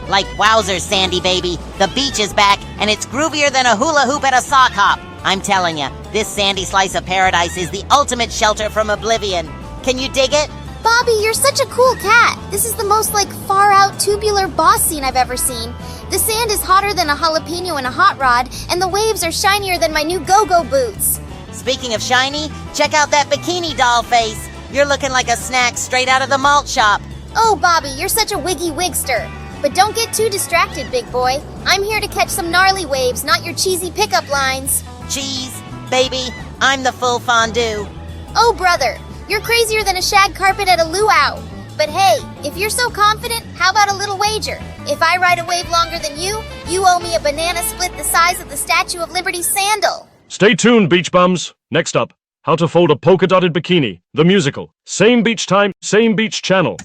Like wowzers, Sandy baby. The beach is back, and it's groovier than a hula hoop at a sock hop. I'm telling you, this sandy slice of paradise is the ultimate shelter from oblivion. Can you dig it? Bobby, you're such a cool cat. This is the most, far-out tubular boss scene I've ever seen. The sand is hotter than a jalapeno in a hot rod, and the waves are shinier than my new go-go boots. Speaking of shiny, check out that bikini doll face. You're looking like a snack straight out of the malt shop. Oh, Bobby, you're such a wiggy wigster. But don't get too distracted, big boy. I'm here to catch some gnarly waves, not your cheesy pickup lines. Cheese, baby, I'm the full fondue. Oh, brother, you're crazier than a shag carpet at a luau. But hey, if you're so confident, how about a little wager? If I ride a wave longer than you owe me a banana split the size of the Statue of Liberty's sandal. Stay tuned, beach bums. Next up, how to fold a polka-dotted bikini, the musical. Same beach time, same beach channel.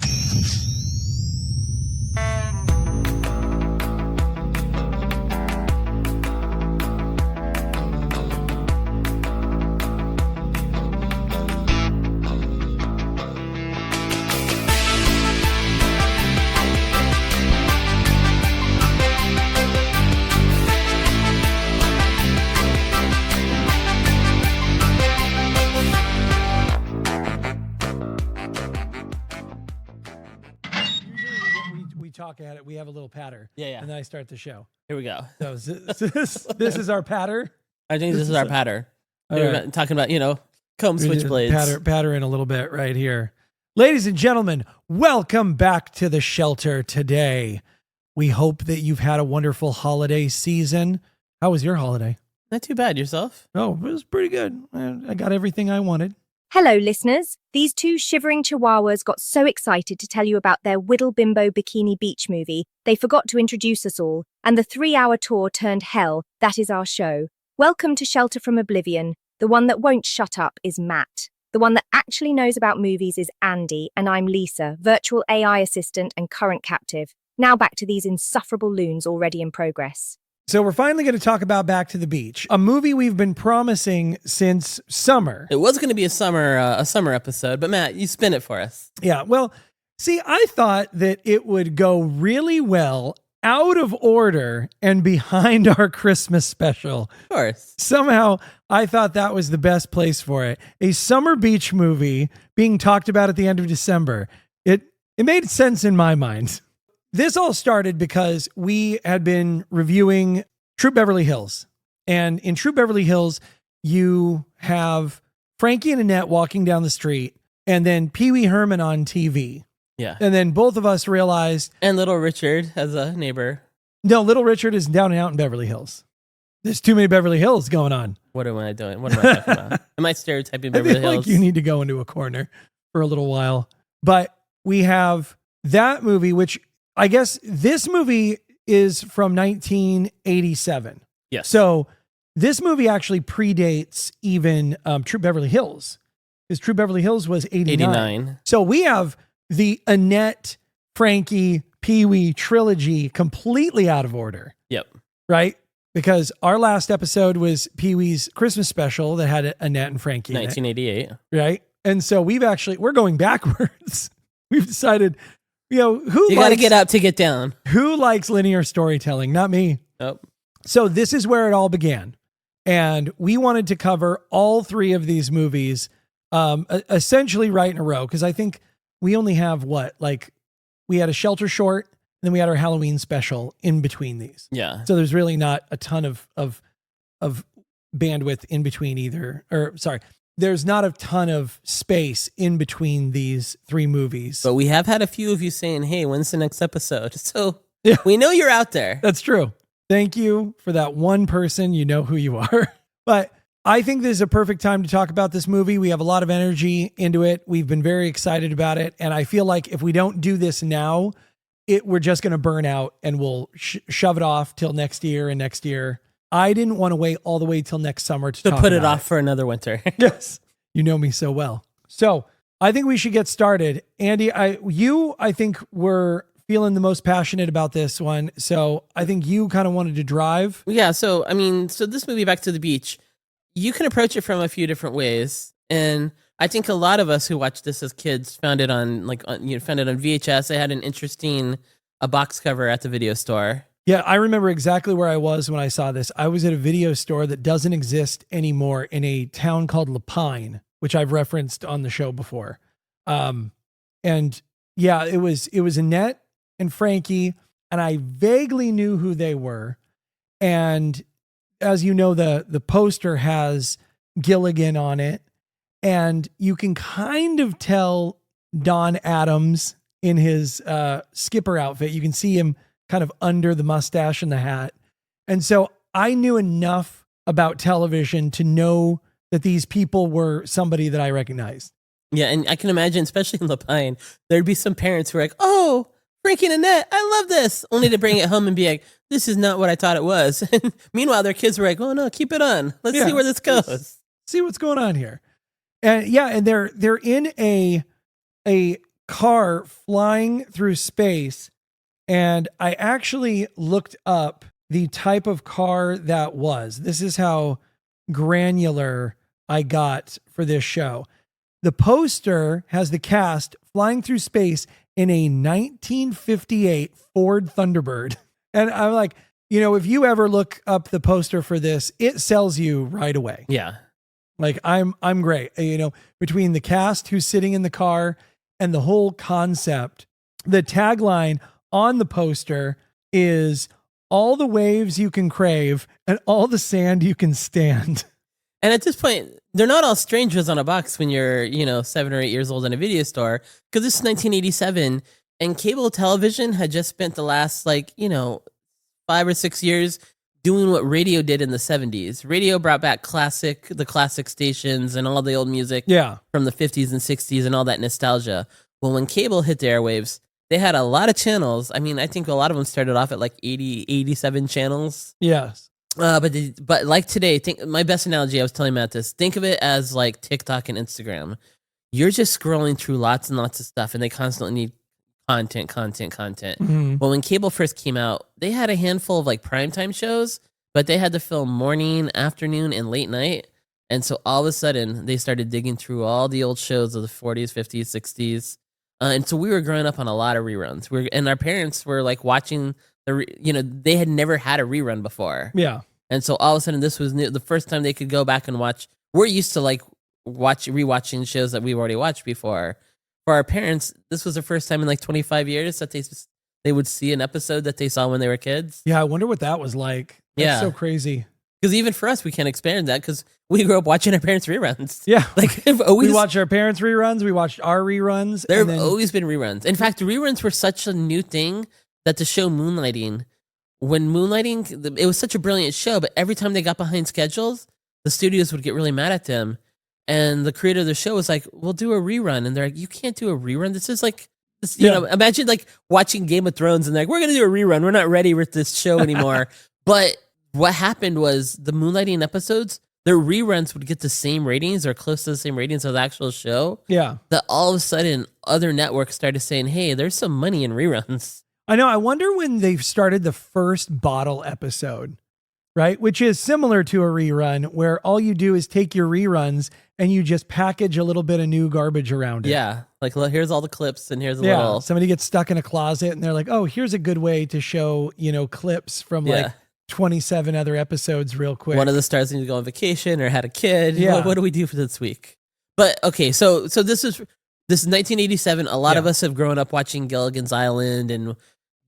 Talk at it, we have a little patter. Yeah. And then I start the show. Here we go. So this is our patter. I think this is our patter. We're talking about, comb switchblades. Patter in a little bit right here. Ladies and gentlemen, welcome back to the shelter today. We hope that you've had a wonderful holiday season. How was your holiday? Not too bad. Yourself? Oh, it was pretty good. I got everything I wanted. Hello, listeners. These two shivering chihuahuas got so excited to tell you about their Whittle Bimbo Bikini Beach movie, they forgot to introduce us all, and the 3-hour tour turned hell. That is our show. Welcome to Shelter from Oblivion. The one that won't shut up is Matt. The one that actually knows about movies is Andy, and I'm Lisa, virtual AI assistant and current captive. Now back to these insufferable loons already in progress. So we're finally going to talk about Back to the Beach, a movie we've been promising since summer. It was going to be a summer episode, but Matt, you spin it for us. Yeah, well, see, I thought that it would go really well out of order and behind our Christmas special. Of course. Somehow, I thought that was the best place for it. A summer beach movie being talked about at the end of December. It made sense in my mind. This all started because we had been reviewing Troop Beverly Hills. And in Troop Beverly Hills, you have Frankie and Annette walking down the street and then Pee Wee Herman on TV. Yeah. And then both of us realized... And Little Richard as a neighbor. No, Little Richard is down and out in Beverly Hills. There's too many Beverly Hills going on. What am I doing? What am I talking about? Am I stereotyping Beverly I feel Hills? like you need to go into a corner for a little while. But we have that movie, which... I guess this movie is from 1987. Yes. So this movie actually predates even Troop Beverly Hills. Because Troop Beverly Hills was 89. So we have the Annette, Frankie, Pee Wee trilogy completely out of order. Yep. Right? Because our last episode was Pee Wee's Christmas special that had Annette and Frankie 1988. in it, right? And so we're going backwards. We've decided... You got to get up to get down. Who likes linear storytelling? Not me. Nope. So this is where it all began. And we wanted to cover all three of these movies essentially right in a row. Because I think we only have we had a Shelter short, and then we had our Halloween special in between these. Yeah. So there's really not a ton of bandwidth in between either. There's not a ton of space in between these three movies. But we have had a few of you saying, hey, when's the next episode? So yeah, we know you're out there. That's true. Thank you for that one person. You know who you are. But I think this is a perfect time to talk about this movie. We have a lot of energy into it. We've been very excited about it. And I feel like if we don't do this now, we're just going to burn out and we'll shove it off till next year and next year. I didn't want to wait all the way till next summer to put it off for another winter. Yes. You know me so well. So I think we should get started. Andy, I think were feeling the most passionate about this one. So I think you kind of wanted to drive. Yeah. So this movie, Back to the Beach, you can approach it from a few different ways. And I think a lot of us who watched this as kids found it on VHS. It had an interesting a box cover at the video store. Yeah, I remember exactly where I was when I saw this. I was at a video store that doesn't exist anymore in a town called Lapine, which I've referenced on the show before. And yeah, it was Annette and Frankie, and I vaguely knew who they were. And as you know, the poster has Gilligan on it, and you can kind of tell Don Adams in his skipper outfit. You can see him kind of under the mustache and the hat. And so I knew enough about television to know that these people were somebody that I recognized. Yeah, and I can imagine, especially in Lapine, there'd be some parents who are like, "Oh, Frankie and Annette, I love this," only to bring it home and be like, "This is not what I thought it was." And meanwhile, their kids were like, "Oh no, keep it on. Let's see where this goes. Let's see what's going on here." And yeah, and they're in a car flying through space. And I actually looked up the type of car that was. This is how granular I got for this show. The poster has the cast flying through space in a 1958 Ford Thunderbird. And I'm like, if you ever look up the poster for this, it sells you right away. Yeah. Like I'm great. Between the cast who's sitting in the car and the whole concept, the tagline on the poster is all the waves you can crave and all the sand you can stand. And at this point, they're not all strangers on a box when you're, 7 or 8 years old in a video store, because this is 1987 and cable television had just spent the last 5 or 6 years doing what radio did in the 70s. Radio brought back the classic stations and all the old music from the 50s and 60s and all that nostalgia. Well, when cable hit the airwaves, they had a lot of channels. I mean, I think a lot of them started off at 80, 87 channels. Yes. But like today, my best analogy, I was telling Matt this, think of it as like TikTok and Instagram. You're just scrolling through lots and lots of stuff, and they constantly need content. Mm-hmm. Well, when cable first came out, they had a handful of primetime shows, but they had to film morning, afternoon, and late night. And so all of a sudden, they started digging through all the old shows of the 40s, 50s, 60s. And so we were growing up on a lot of reruns. And our parents were watching they had never had a rerun before. Yeah. And so all of a sudden, this was new, the first time they could go back and watch. We're used to rewatching shows that we've already watched before. For our parents, this was the first time in 25 years that they would see an episode that they saw when they were kids. Yeah, I wonder what that was like. That's so crazy. Because even for us, we can't expand that because we grew up watching our parents' reruns. Yeah. We watched our parents' reruns. We watched our reruns. There have always been reruns. In fact, reruns were such a new thing that the show Moonlighting, it was such a brilliant show, but every time they got behind schedules, the studios would get really mad at them. And the creator of the show was like, "We'll do a rerun." And they're like, "You can't do a rerun. This is imagine watching Game of Thrones and they're like, we're going to do a rerun. We're not ready with this show anymore." But what happened was the Moonlighting episodes, their reruns would get the same ratings or close to the same ratings of the actual show. Yeah. That all of a sudden other networks started saying, "Hey, there's some money in reruns." I know. I wonder when they started the first bottle episode, right? Which is similar to a rerun where all you do is take your reruns and you just package a little bit of new garbage around it. Yeah. Here's all the clips and here's a little. Somebody gets stuck in a closet and they're like, "Oh, here's a good way to show, clips from 27 other episodes real quick." One of the stars needed to go on vacation or had a kid. Yeah. What do we do for this week? But okay, so this is 1987. A lot of us have grown up watching Gilligan's Island and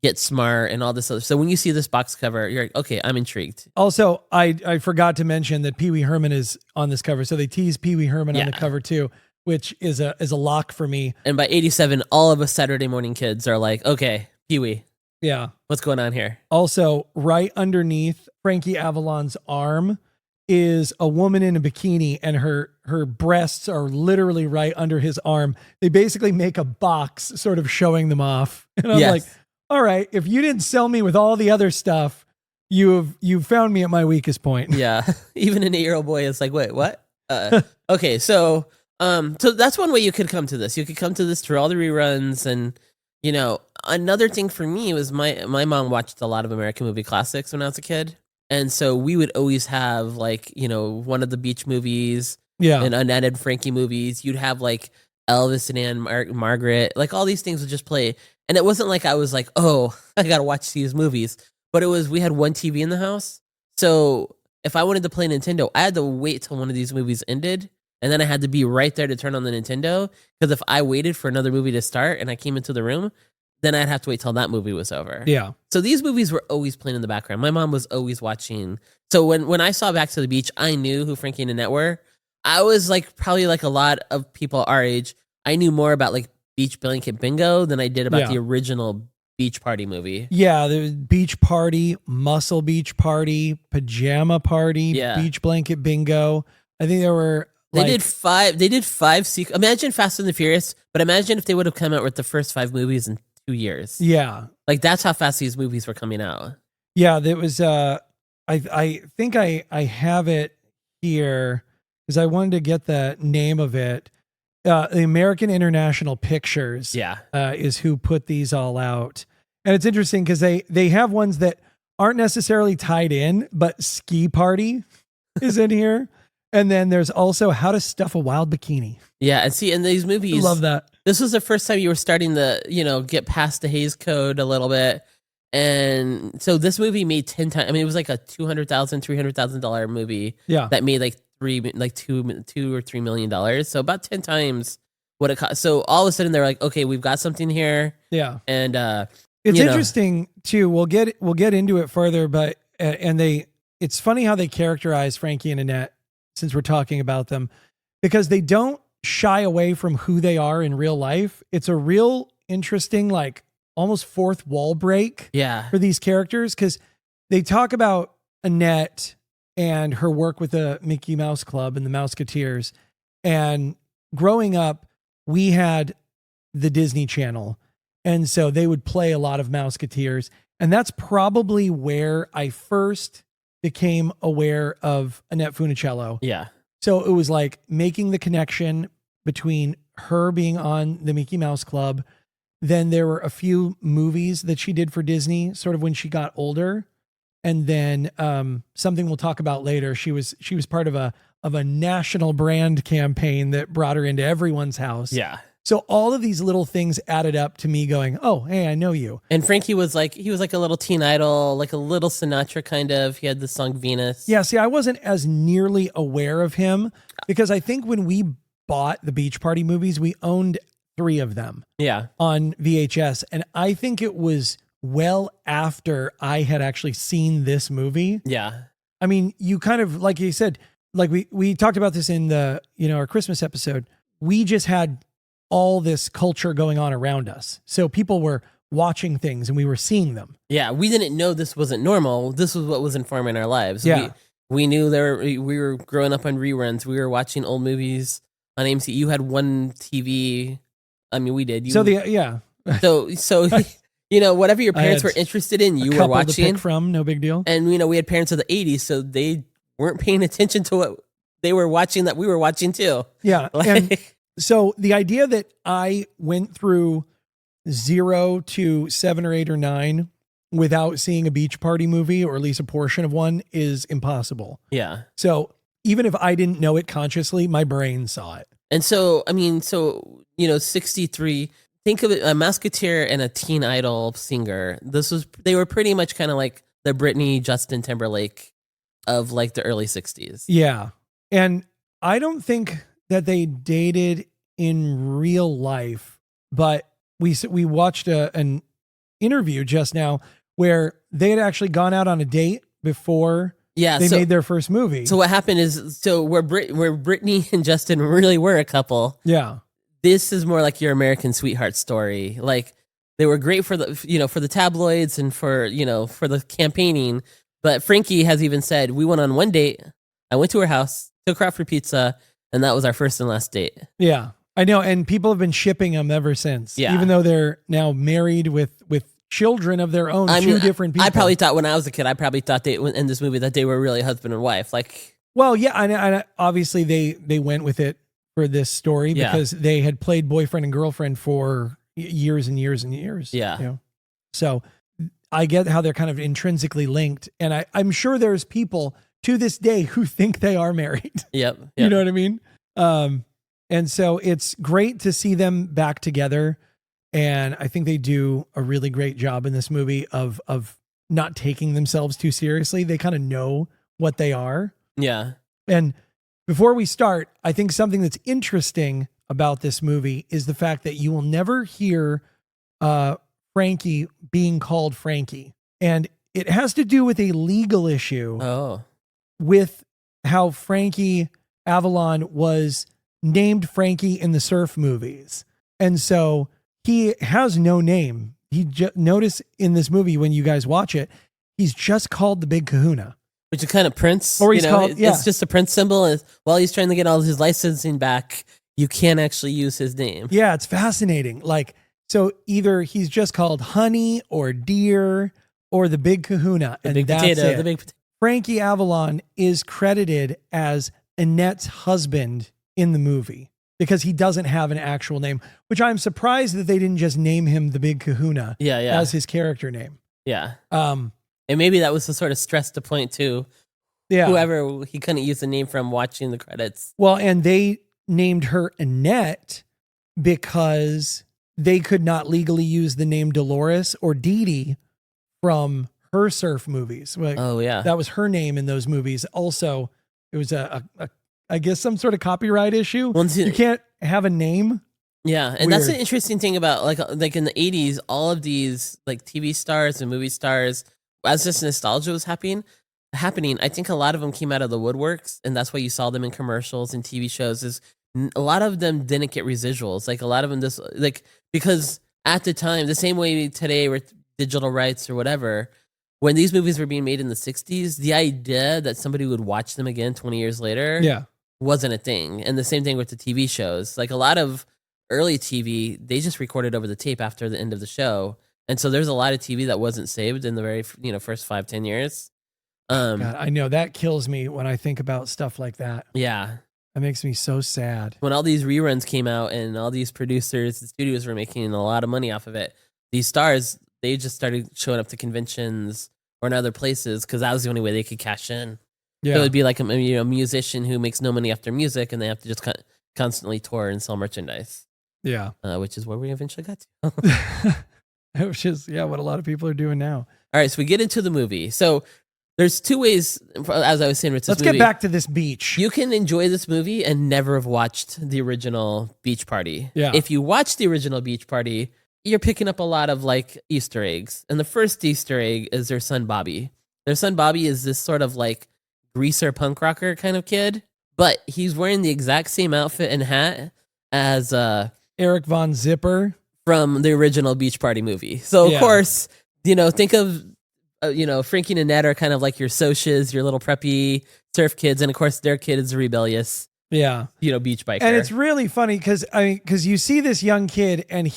Get Smart and all this other. So when you see this box cover, you're like, okay, I'm intrigued. Also, I forgot to mention that Pee Wee Herman is on this cover. So they tease Pee Wee Herman on the cover too, which is a lock for me. And by 87, all of us Saturday morning kids are like, okay, Pee Wee. Yeah. What's going on here? Also, right underneath Frankie Avalon's arm is a woman in a bikini, and her breasts are literally right under his arm. They basically make a box sort of showing them off. And I'm like, all right, if you didn't sell me with all the other stuff, you've found me at my weakest point. Yeah. Even an 8-year-old boy is like, wait, what? Okay. So that's one way you could come to this. You could come to this through all the reruns. And, another thing for me was my mom watched a lot of American movie classics when I was a kid. And so we would always have one of the beach movies and Annette and Frankie movies. You'd have Elvis and Margaret, all these things would just play. And it wasn't like I was like, oh, I gotta watch these movies. But we had one TV in the house. So if I wanted to play Nintendo, I had to wait till one of these movies ended. And then I had to be right there to turn on the Nintendo. Because if I waited for another movie to start and I came into the room, then I'd have to wait till that movie was over. Yeah. So these movies were always playing in the background. My mom was always watching. So when I saw Back to the Beach, I knew who Frankie and Annette were. I was like probably like a lot of people our age. I knew more about like Beach Blanket Bingo than I did about the original Beach Party movie. Yeah, the Beach Party, Muscle Beach Party, Pajama Party, Beach Blanket Bingo. I think there were They did five sequels. Imagine Fast and the Furious, but imagine if they would have come out with the first 5 movies in 2 years. Yeah. Like that's how fast these movies were coming out. Yeah, there was I think I have it here because I wanted to get the name of it. The American International Pictures is who put these all out. And it's interesting because they have ones that aren't necessarily tied in, but Ski Party is in here. And then there's also How to Stuff a Wild Bikini. Yeah, and see, in these movies, I love that. This was the first time you were starting to, get past the Hays Code a little bit. And so this movie made 10 times. I mean, it was like a $200,000, $300,000 movie that made like $2 or $3 million. So about 10 times what it cost. So all of a sudden they're like, okay, we've got something here. Yeah. And it's interesting too. We'll get into it further, but it's funny how they characterize Frankie and Annette since we're talking about them, because they don't shy away from who they are in real life. It's a real interesting, like almost fourth wall break for these characters, because they talk about Annette and her work with the Mickey Mouse Club and the Mouseketeers. And growing up, we had the Disney Channel. And so they would play a lot of Mouseketeers. And that's probably where I first became aware of Annette Funicello. Yeah. So it was like making the connection between her being on the Mickey Mouse Club. Then there were a few movies that she did for Disney, sort of when she got older. And then something we'll talk about later. She was part of a national brand campaign that brought her into everyone's house. Yeah. So all of these little things added up to me going, oh, hey, I know you. And Frankie was like a little teen idol, like a little Sinatra kind of. He had the song Venus. Yeah, see, I wasn't as nearly aware of him because I think when we bought the Beach Party movies, we owned 3 of them on VHS. And I think it was well after I had actually seen this movie. Yeah. I mean, you kind of, like you said, like we talked about this in the, our Christmas episode. We just had all this culture going on around us. So people were watching things and we were seeing them. Yeah, we didn't know this wasn't normal. This was what was informing our lives. Yeah. We knew we were growing up on reruns. We were watching old movies on AMC. You had one TV. I mean, we did. So whatever your parents were interested in, you were watching. To pick from, no big deal. And we had parents of the 80s, so they weren't paying attention to what they were watching that we were watching too. Yeah. And so the idea that I went through 0 to 7 or 8 or 9 without seeing a Beach Party movie, or at least a portion of one, is impossible. Yeah. So even if I didn't know it consciously, my brain saw it. And so, 63, think of it, a Mouseketeer and a teen idol singer. They were pretty much kind of like the Britney, Justin Timberlake of like the early 60s. Yeah. And I don't think that they dated in real life, but we watched an interview just now where they had actually gone out on a date before they made their first movie. So what happened is, where Britney and Justin really were a couple. Yeah. This is more like your American Sweetheart story. Like they were great for the, for the tabloids and for the campaigning. But Frankie has even said, we went on one date. I went to her house, took her out for pizza, and that was our first and last date. Yeah, I know. And people have been shipping them ever since. Yeah. Even though they're now married with children of their own, different people. I probably thought when I was a kid, in this movie that they were really husband and wife. Like, well, yeah. And obviously they went with it for this story because they had played boyfriend and girlfriend for years and years and years. Yeah. So I get how they're kind of intrinsically linked. And I'm sure there's people to this day who think they are married. Yep. You know what I mean? And so it's great to see them back together. And I think they do a really great job in this movie of not taking themselves too seriously. They kind of know what they are. Yeah. And before we start, I think something that's interesting about this movie is the fact that you will never hear Frankie being called Frankie. And it has to do with a legal issue with how Frankie Avalon was named Frankie in the Surf movies. And so he has no name. Notice in this movie, when you guys watch it, he's just called the Big Kahuna. Which is kind of Prince. Or he's called, It's just a Prince symbol. And while he's trying to get all his licensing back, you can't actually use his name. Yeah, it's fascinating. Like, so either he's just called Honey or Deer or the Big Kahuna. The big potato. The big potato. Frankie Avalon is credited as Annette's husband in the movie because he doesn't have an actual name, which I'm surprised that they didn't just name him the Big Kahuna as his character name. Yeah. And maybe that was the sort of stress to point to whoever he couldn't use the name from watching the credits. Well, and they named her Annette because they could not legally use the name Dolores or Dee Dee from her surf movies. Like, that was her name in those movies. Also, it was I guess some sort of copyright issue. You can't have a name. Yeah, and that's the interesting thing about like in the 80s, all of these like TV stars and movie stars, as this nostalgia was happening, I think a lot of them came out of the woodworks, and that's why you saw them in commercials and TV shows. Is a lot of them didn't get residuals. Like a lot of them because at the time, the same way today with digital rights or whatever, when these movies were being made in the 60s, the idea that somebody would watch them again 20 years later wasn't a thing. And the same thing with the TV shows. Like a lot of early TV, they just recorded over the tape after the end of the show. And so there's a lot of TV that wasn't saved in the very first 5-10 years. God, I know that kills me when I think about stuff like that. Yeah. That makes me so sad. When all these reruns came out and all these producers and studios were making a lot of money off of it, these stars, they just started showing up to conventions or in other places because that was the only way they could cash in. Yeah. So it would be like a musician who makes no money after music and they have to just constantly tour and sell merchandise. Yeah. Which is where we eventually got to. Which is, what a lot of people are doing now. All right, so we get into the movie. So there's two ways, as I was saying, with this Let's get back to this beach. You can enjoy this movie and never have watched the original Beach Party. Yeah. If you watch the original Beach Party, you're picking up a lot of like Easter eggs. And the first Easter egg is their son, Bobby. Their son, Bobby, is this sort of like greaser punk rocker kind of kid, but he's wearing the exact same outfit and hat as Eric Von Zipper from the original Beach Party movie. So of course, think of Frankie and Annette are kind of like your socias, your little preppy surf kids, and of course their kid is rebellious. Yeah. Beach biker. And it's really funny because you see this young kid and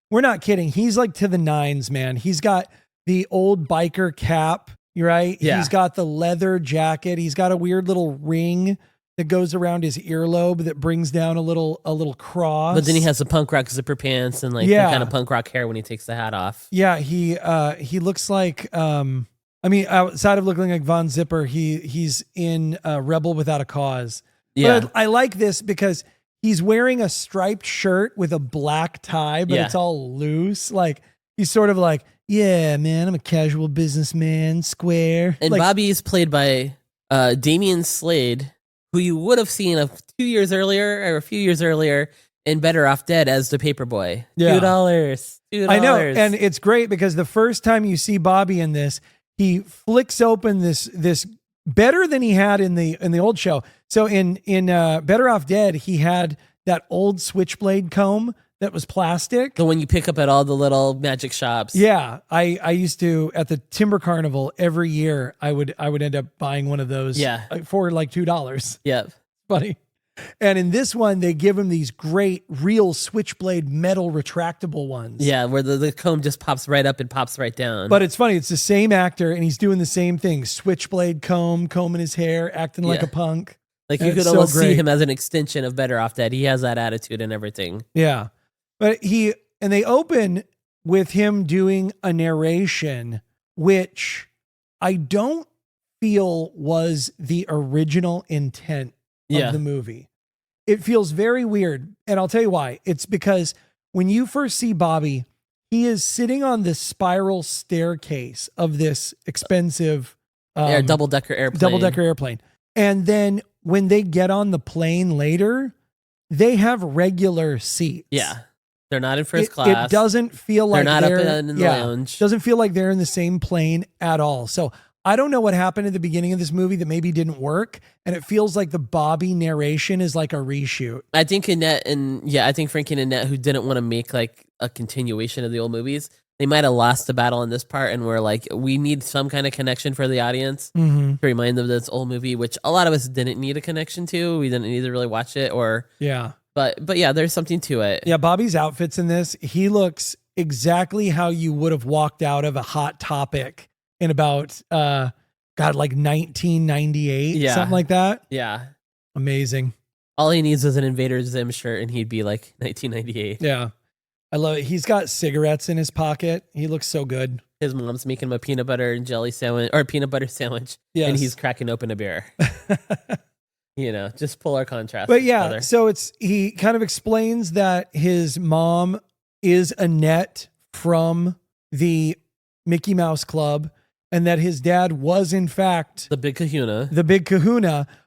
we're not kidding. He's like to the nines, man. He's got the old biker cap, right? Yeah. He's got the leather jacket. He's got a weird little ring that goes around his earlobe that brings down a little cross. But then he has the punk rock zipper pants and like the kind of punk rock hair when he takes the hat off. Yeah, he looks like outside of looking like Von Zipper, he's in Rebel Without a Cause. Yeah. But I like this because he's wearing a striped shirt with a black tie, but it's all loose. Like he's sort of like, yeah, man, I'm a casual businessman, square. And Bobby is played by Damian Slade, who you would have seen a few years earlier in Better Off Dead as the paperboy. Yeah. $2. I know, and it's great because the first time you see Bobby in this, he flicks open this better than he had in the old show. So in Better Off Dead, he had that old switchblade comb that was plastic. The one you pick up at all the little magic shops. Yeah, I used to at the Timber Carnival every year. I would end up buying one of those. Yeah. For like $2. Yeah, funny. And in this one, they give him these great real switchblade metal retractable ones. Yeah, where the comb just pops right up and pops right down. But it's funny. It's the same actor, and he's doing the same thing. Switchblade combing his hair, acting like a punk. Like you could almost see him as an extension of Better Off Dead. He has that attitude and everything. Yeah. But they open with him doing a narration, which I don't feel was the original intent of the movie. It feels very weird. And I'll tell you why. It's because when you first see Bobby, he is sitting on the spiral staircase of this expensive double-decker airplane. And then when they get on the plane later, they have regular seats. Yeah. They're not in first class. It doesn't feel like they're not up in the lounge. Doesn't feel like they're in the same plane at all. So I don't know what happened at the beginning of this movie that maybe didn't work. And it feels like the Bobby narration is like a reshoot. I think I think Frankie and Annette, who didn't want to make like a continuation of the old movies, they might have lost the battle in this part, and we're like, we need some kind of connection for the audience to remind them of this old movie, which a lot of us didn't need a connection to. We didn't need to really watch it, but yeah, there's something to it. Yeah, Bobby's outfits in this, he looks exactly how you would have walked out of a Hot Topic in about like 1998, something like that. Yeah, amazing. All he needs is an Invader Zim shirt, and he'd be like 1998. Yeah. I love it. He's got cigarettes in his pocket. He looks so good. His mom's making him a peanut butter and jelly sandwich or a peanut butter sandwich. Yes. And he's cracking open a beer. Just polar contrast. But yeah, so he kind of explains that his mom is Annette from the Mickey Mouse Club and that his dad was in fact the big kahuna.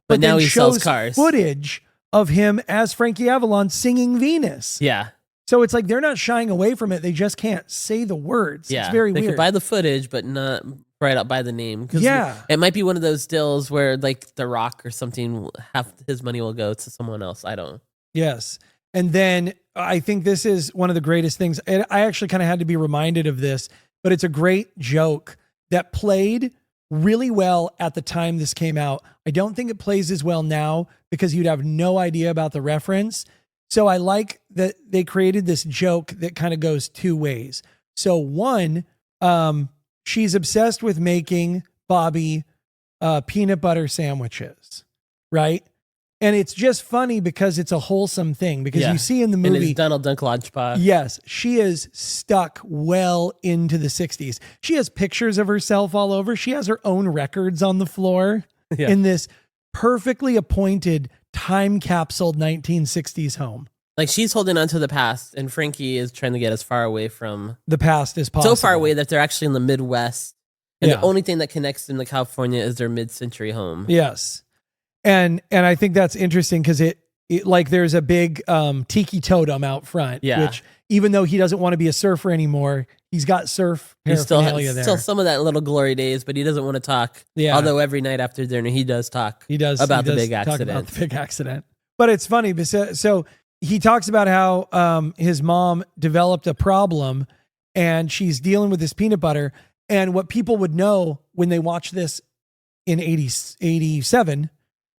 But now he shows sells cars. Footage of him as Frankie Avalon singing Venus. Yeah. So it's like they're not shying away from it. They just can't say the words. Yeah. It's very weird. They could buy the footage, but not right up by the name. Yeah. It might be one of those deals where like The Rock or something, half his money will go to someone else. I don't. Yes. And then I think this is one of the greatest things. And I actually kind of had to be reminded of this, but it's a great joke that played really well at the time this came out. I don't think it plays as well now because you'd have no idea about the reference. So I like that they created this joke that kind of goes two ways. So one, she's obsessed with making Bobby peanut butter sandwiches, right? And it's just funny because it's a wholesome thing because you see in the movie. And it's Donald Duck Lunchbox. Yes, she is stuck well into the 60s. She has pictures of herself all over. She has her own records on the floor in this perfectly appointed time capsuled 1960s home. Like she's holding on to the past, and Frankie is trying to get as far away from the past as possible. So far away that they're actually in the Midwest, and the only thing that connects them to California is their mid-century home. Yes, and I think that's interesting because it like there's a big tiki totem out front. Yeah, which even though he doesn't want to be a surfer anymore, he's got surf paraphernalia there. Still some of that little glory days, but he doesn't want to talk. Yeah. Although every night after dinner he does talk. About the big accident. But it's funny because so he talks about how his mom developed a problem and she's dealing with this peanut butter. And what people would know when they watch this in 87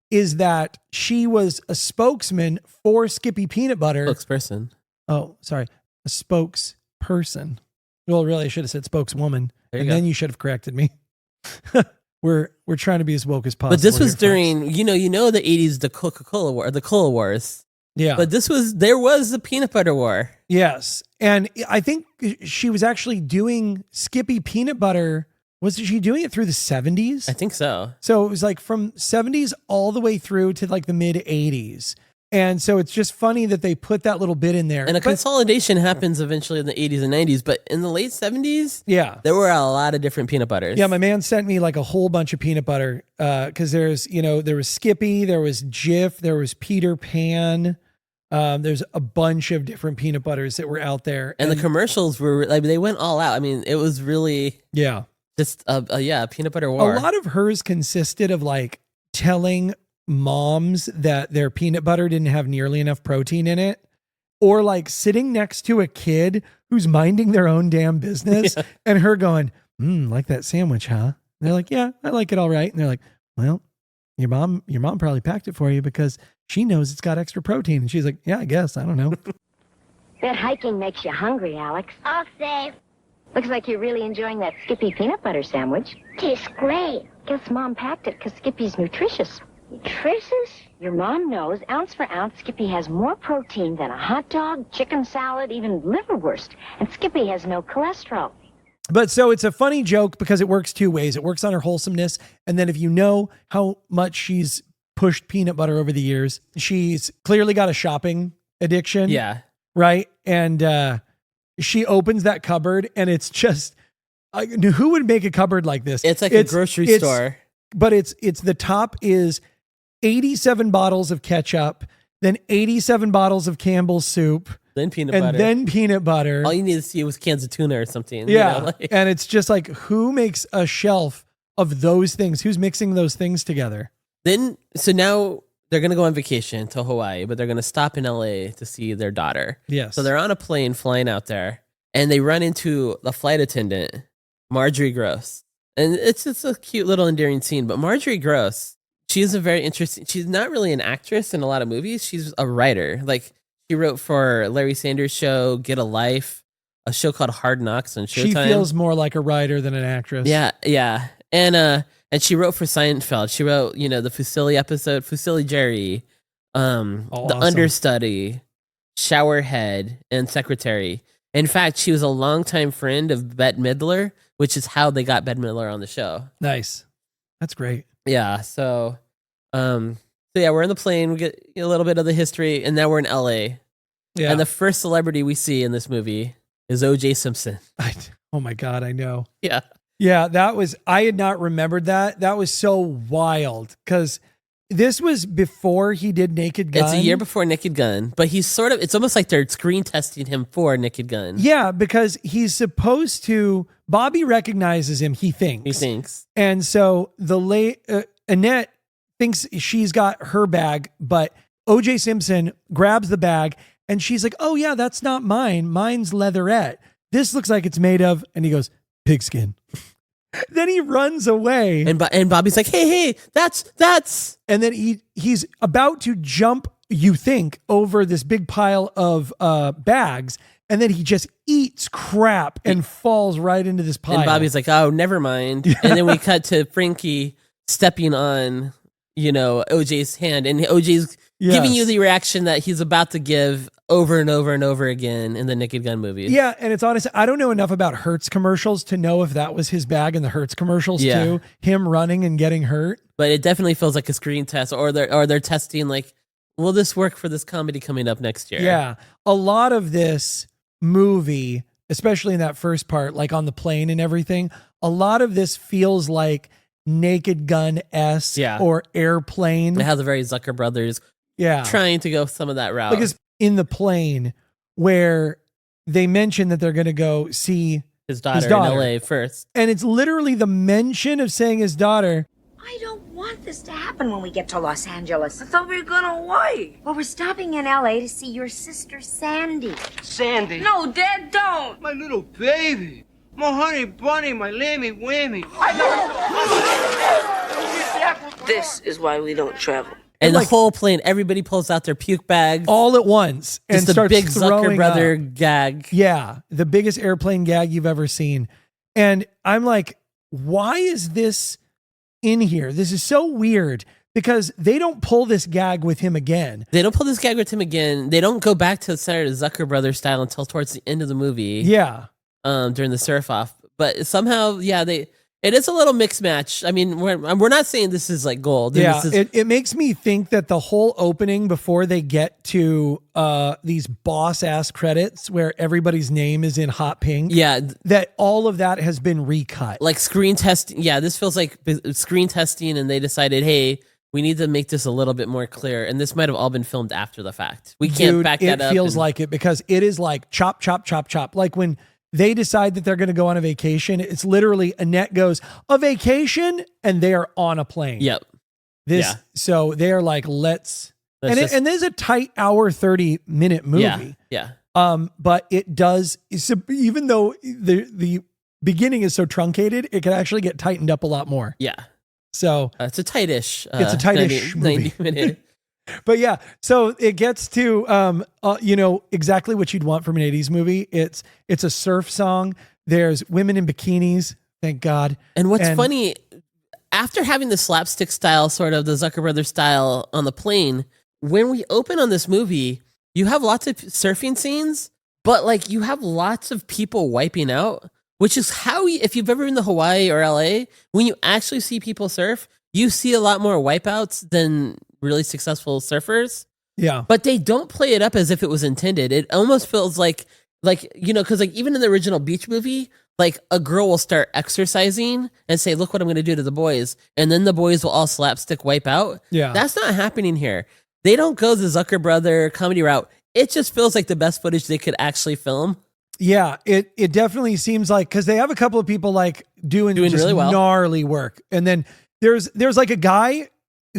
is that she was a spokesman for Skippy Peanut Butter. Spokesperson. Oh, sorry. A spokesperson. Well, really, I should have said spokeswoman. Then you should have corrected me. We're trying to be as woke as possible. But this was during, the 80s, the Coca-Cola War, the Cola Wars. Yeah. But there was the peanut butter war. Yes. And I think she was actually doing Skippy Peanut Butter. Was she doing it through the 70s? I think so. So it was like from 70s all the way through to like the mid 80s. And so it's just funny that they put that little bit in there. And consolidation happens eventually in the 80s and 90s, but in the late 70s, there were a lot of different peanut butters. Yeah, my man sent me like a whole bunch of peanut butter because there was Skippy, there was Jif, there was Peter Pan. There's a bunch of different peanut butters that were out there. And the commercials were, they went all out. I mean, it was really just a peanut butter war. A lot of hers consisted of like telling moms that their peanut butter didn't have nearly enough protein in it, or like sitting next to a kid who's minding their own damn business and her going, like that sandwich, huh? And they're like, yeah, I like it all right. And they're like, well, your mom probably packed it for you because she knows it's got extra protein. And she's like, yeah, I guess, I don't know. That hiking makes you hungry, Alex. I'll save. Looks like you're really enjoying that Skippy peanut butter sandwich. Tastes great. Guess Mom packed it because Skippy's nutritious. Nutritious? Your mom knows, ounce for ounce, Skippy has more protein than a hot dog, chicken salad, even liverwurst. And Skippy has no cholesterol. But so it's a funny joke because it works two ways. It works on her wholesomeness. And then if you know how much she's pushed peanut butter over the years, she's clearly got a shopping addiction. Yeah. right? And she opens that cupboard, and it's just who would make a cupboard like this? It's like a grocery store. But it's the top is 87 bottles of ketchup, then 87 bottles of Campbell's soup, then peanut and butter. then peanut butter. All you need to see was cans of tuna or something. Yeah. You know, like, and it's just like, who makes a shelf of those things? Who's mixing those things together? so now they're going to go on vacation to Hawaii, but they're going to stop in LA to see their daughter. Yes. So they're on a plane flying out there, and they run into the flight attendant, Marjorie Gross. And it's a cute little endearing scene, but Marjorie Gross, she's a very interesting, she's not really an actress in a lot of movies. She's a writer. Like, she wrote for Larry Sanders' show, Get a Life, a show called Hard Knocks on Showtime. She feels more like a writer than an actress. Yeah. And she wrote for Seinfeld. She wrote, the Fusilli episode, Fusilli Jerry, Awesome. The Understudy, Showerhead, and Secretary. In fact, she was a longtime friend of Bette Midler, which is how they got Bette Midler on the show. Nice. That's great. Yeah. So we're in the plane. We get a little bit of the history, and now we're in LA. Yeah. And the first celebrity we see in this movie is O.J. Simpson. Oh my God, I know. Yeah. Yeah, I had not remembered that. That was so wild because this was before he did Naked Gun. It's a year before Naked Gun, but it's almost like they're screen testing him for Naked Gun. Yeah, because he's supposed to, Bobby recognizes him, he thinks. And so Annette thinks she's got her bag, but O.J. Simpson grabs the bag and she's like, oh yeah, that's not mine. Mine's leatherette. This looks like it's made of, and he goes, pigskin. Then he runs away. And Bobby's like, hey, that's. And then he's about to jump, you think, over this big pile of bags. And then he just eats crap and falls right into this pile. And Bobby's like, oh, never mind. Yeah. And then we cut to Frankie stepping on, OJ's hand. And OJ's giving you the reaction that he's about to give over and over and over again in the Naked Gun movie. Yeah, and it's honest, I don't know enough about Hertz commercials to know if that was his bag in the Hertz commercials too, him running and getting hurt. But it definitely feels like a screen test, or they're testing like, will this work for this comedy coming up next year? Yeah, a lot of this movie, especially in that first part, like on the plane and everything, a lot of this feels like Naked Gun-esque or Airplane. It has a very Zucker Brothers trying to go some of that route. Because in the plane where they mention that they're going to go see his daughter in LA first. And it's literally the mention of saying his daughter. I don't want this to happen when we get to Los Angeles. I thought we were going to Hawaii. Well, we're stopping in LA to see your sister Sandy. Sandy? No, Dad, don't. My little baby. My honey bunny, my lammy whammy. This is why we don't travel. And the whole plane, everybody pulls out their puke bags all at once and just starts a big throwing Zucker brother up. gag. Yeah, the biggest airplane gag you've ever seen. And I'm like, why is this in here? This is so weird because they don't pull this gag with him again. They don't pull this gag with him again. They don't go back to the Senator Zucker Brothers style until towards the end of the movie. Yeah. During the surf off. But somehow, it is a little mixed match. I mean, we're not saying this is like gold. Yeah, this is, it makes me think that the whole opening before they get to these boss ass credits where everybody's name is in hot pink. Yeah, that all of that has been recut. Like screen testing. Yeah, this feels like screen testing, and they decided, hey, we need to make this a little bit more clear. And this might have all been filmed after the fact. We can't back that up. It feels like it because it is like chop, chop, chop, chop. Like when they decide that they're going to go on a vacation, it's literally Annette goes, a vacation, and they are on a plane. Yep. So they are like, and there's a tight hour, 30-minute movie. Yeah. But it does, even though the beginning is so truncated, it can actually get tightened up a lot more. Yeah. So it's a tightish. It's a tightish 90-minute. But yeah, so it gets to, exactly what you'd want from an 80s movie. It's a surf song. There's women in bikinis. Thank God. And what's funny, after having the slapstick style, sort of the Zucker Brothers style on the plane, when we open on this movie, you have lots of surfing scenes, but like you have lots of people wiping out, which is how, if you've ever been to Hawaii or LA, when you actually see people surf, you see a lot more wipeouts than really successful surfers. Yeah. But they don't play it up as if it was intended. It almost feels like because like even in the original Beach movie, like a girl will start exercising and say, "Look what I'm going to do to the boys," and then the boys will all slapstick wipe out. Yeah. That's not happening here. They don't go the Zucker brother comedy route. It just feels like the best footage they could actually film. Yeah, it definitely seems like, because they have a couple of people like doing just really well, gnarly work, and then there's like a guy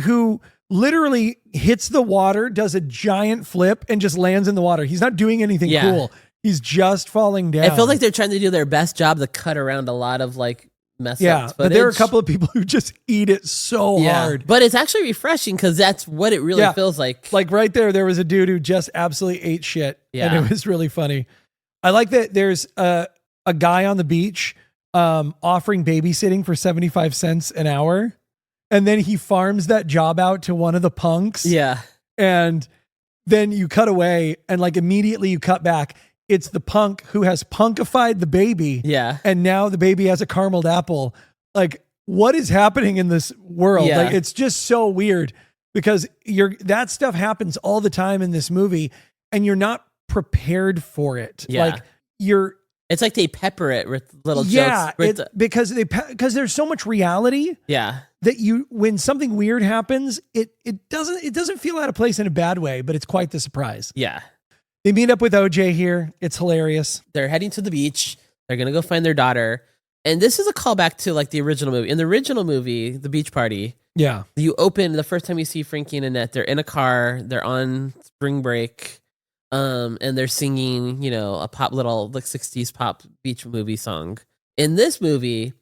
who literally hits the water, does a giant flip, and just lands in the water. He's not doing anything cool. He's just falling down. I feel like they're trying to do their best job to cut around a lot of like mess up footage. But there are a couple of people who just eat it so hard. But it's actually refreshing because that's what it really feels like. Like right there was a dude who just absolutely ate shit. Yeah. And it was really funny. I like that there's a guy on the beach offering babysitting for 75 cents an hour. And then he farms that job out to one of the punks. Yeah. And then you cut away and like immediately you cut back. It's the punk who has punkified the baby. Yeah. And now the baby has a carameled apple. Like, what is happening in this world? Yeah. Like, it's just so weird because that stuff happens all the time in this movie and you're not prepared for it. Yeah. Like it's like they pepper it with little jokes. Yeah. Because there's so much reality. Yeah. That when something weird happens, it doesn't feel out of place in a bad way, but it's quite the surprise. Yeah. They meet up with OJ here. It's hilarious. They're heading to the beach. They're going to go find their daughter. And this is a callback to like the original movie. In the original movie, The Beach Party, yeah, you open the first time you see Frankie and Annette, they're in a car, they're on spring break, and they're singing, a pop little like 60s pop beach movie song. In this movie,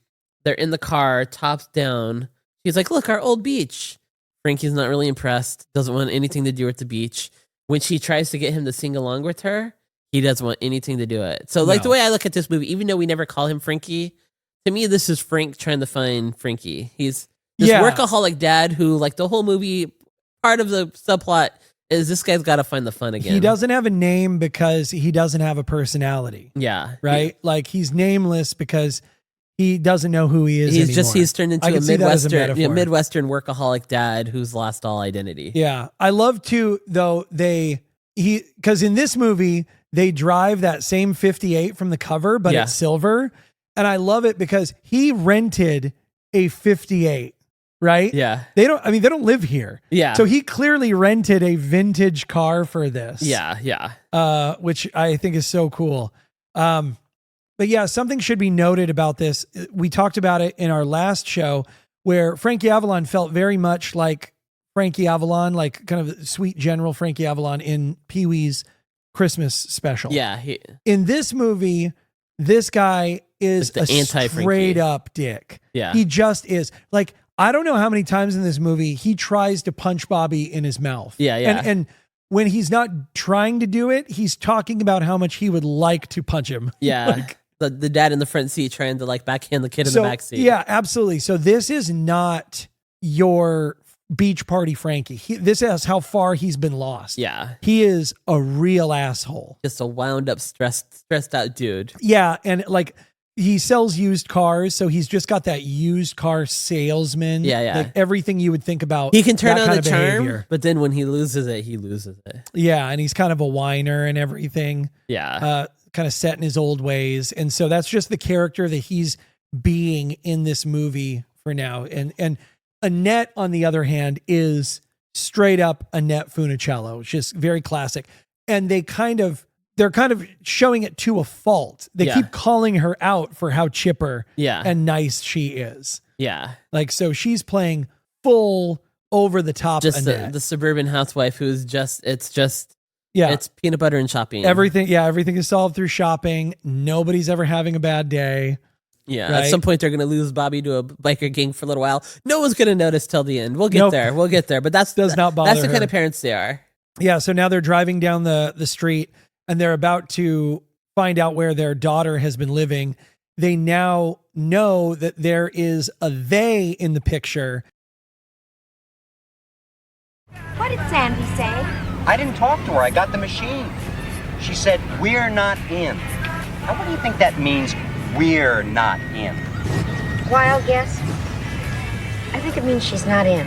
they're in the car, tops down. She's like, "Look, our old beach." Frankie's not really impressed, doesn't want anything to do with the beach. When she tries to get him to sing along with her, he doesn't want anything to do with it. So, the way I look at this movie, even though we never call him Frankie, to me, this is Frank trying to find Frankie. He's this workaholic dad who, like, the whole movie, part of the subplot is this guy's got to find the fun again. He doesn't have a name because he doesn't have a personality. Yeah. Right? Like, he's nameless because he doesn't know who he is anymore. He's turned into a Midwestern workaholic dad who's lost all identity. Yeah. I love too, though, because in this movie, they drive that same 58 from the cover, but it's silver. And I love it because he rented a 58, right? Yeah. They don't live here. Yeah. So he clearly rented a vintage car for this. Yeah. Yeah. Which I think is so cool. But yeah, something should be noted about this. We talked about it in our last show where Frankie Avalon felt very much like Frankie Avalon, like kind of sweet general Frankie Avalon in Pee-wee's Christmas special. Yeah. In this movie, this guy is like a straight up dick. Yeah. He just is. Like, I don't know how many times in this movie he tries to punch Bobby in his mouth. Yeah, yeah. And when he's not trying to do it, he's talking about how much he would like to punch him. Yeah. Like, the dad in the front seat trying to like backhand the kid in the back seat. Yeah, absolutely. So this is not your beach party Frankie. This is how far he's been lost. Yeah. He is a real asshole. Just a wound up, stressed out dude. Yeah. And like he sells used cars. So he's just got that used car salesman. Yeah. Yeah. Like everything you would think about. He can turn on kind the of charm, behavior. but then when he loses it, he loses it. Yeah. And he's kind of a whiner and everything. Yeah. Kind of set in his old ways. And so that's just the character that he's being in this movie for now. And Annette, on the other hand, is straight up Annette Funicello, which is very classic. And they're kind of showing it to a fault. They keep calling her out for how chipper and nice she is. Yeah. Like, so she's playing full over the top just Annette. the suburban housewife who's it's peanut butter and shopping. Everything is solved through shopping. Nobody's ever having a bad day. Yeah. Right? At some point, they're going to lose Bobby to a biker gang for a little while. No one's going to notice till the end. We'll get there. But does not bother That's the her. kind of parents they are. Yeah. So now they're driving down the street and they're about to find out where their daughter has been living. They now know that there is a they in the picture. What did Sandy say? I didn't talk to her. I got the machine. She said, "We're not in." Now, what do you think that means, we're not in? Wild guess? I think it means she's not in.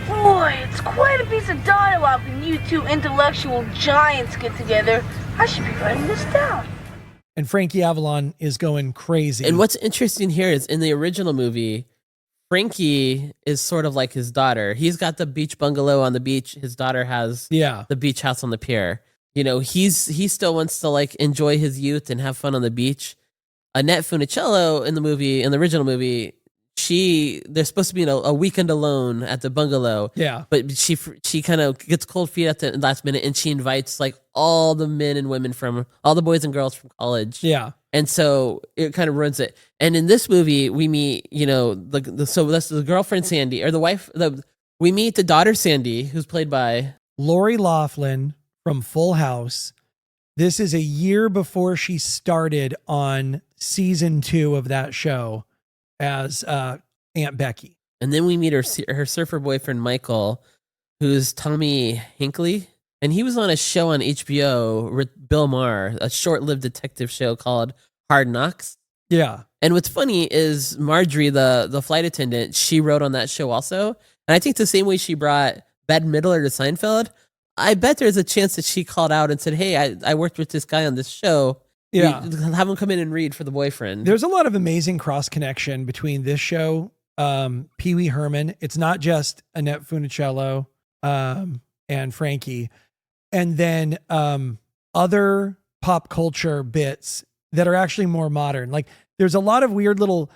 Boy, it's quite a piece of dialogue when you two intellectual giants get together. I should be writing this down. And Frankie Avalon is going crazy. And what's interesting here is in the original movie, Frankie is sort of like his daughter. He's got the beach bungalow on the beach. His daughter has the beach house on the pier. You know, he still wants to like enjoy his youth and have fun on the beach. Annette Funicello in the original movie, they're supposed to be in a weekend alone at the bungalow. Yeah. But she kind of gets cold feet at the last minute, and she invites like all the men and women from all the boys and girls from college. Yeah. And so it kind of ruins it. And in this movie, we meet, so that's the girlfriend Sandy, or the wife. We meet the daughter Sandy, who's played by Lori Loughlin from Full House. This is a year before she started on season 2 of that show as Aunt Becky. And then we meet her surfer boyfriend, Michael, who's Tommy Hinckley. And he was on a show on HBO with Bill Maher, a short-lived detective show called Hard Knocks. Yeah. And what's funny is Marjorie, the flight attendant, she wrote on that show also. And I think the same way she brought Bette Midler to Seinfeld, I bet there's a chance that she called out and said, hey, I worked with this guy on this show. Yeah. Have him come in and read for the boyfriend. There's a lot of amazing cross-connection between this show, Pee Wee Herman. It's not just Annette Funicello and Frankie. And then other pop culture bits that are actually more modern. Like there's a lot of weird little,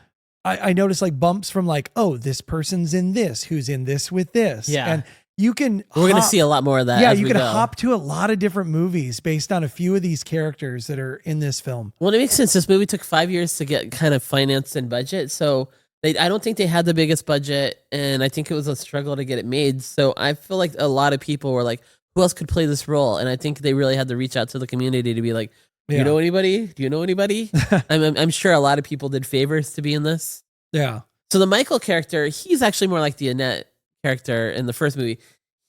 I noticed like bumps from like, oh, this person's in this, who's in this with this. Yeah. And you can We're going to see a lot more of that. Yeah, as you we can go. hop to a lot of different movies based on a few of these characters that are in this film. Well, it makes sense. This movie took 5 years to get kind of financed and budget. So I don't think they had the biggest budget, and I think it was a struggle to get it made. So I feel like a lot of people were like, who else could play this role? And I think they really had to reach out to the community to be like, do you know anybody? Do you know anybody? I'm sure a lot of people did favors to be in this. Yeah. So the Michael character, he's actually more like the Annette character in the first movie.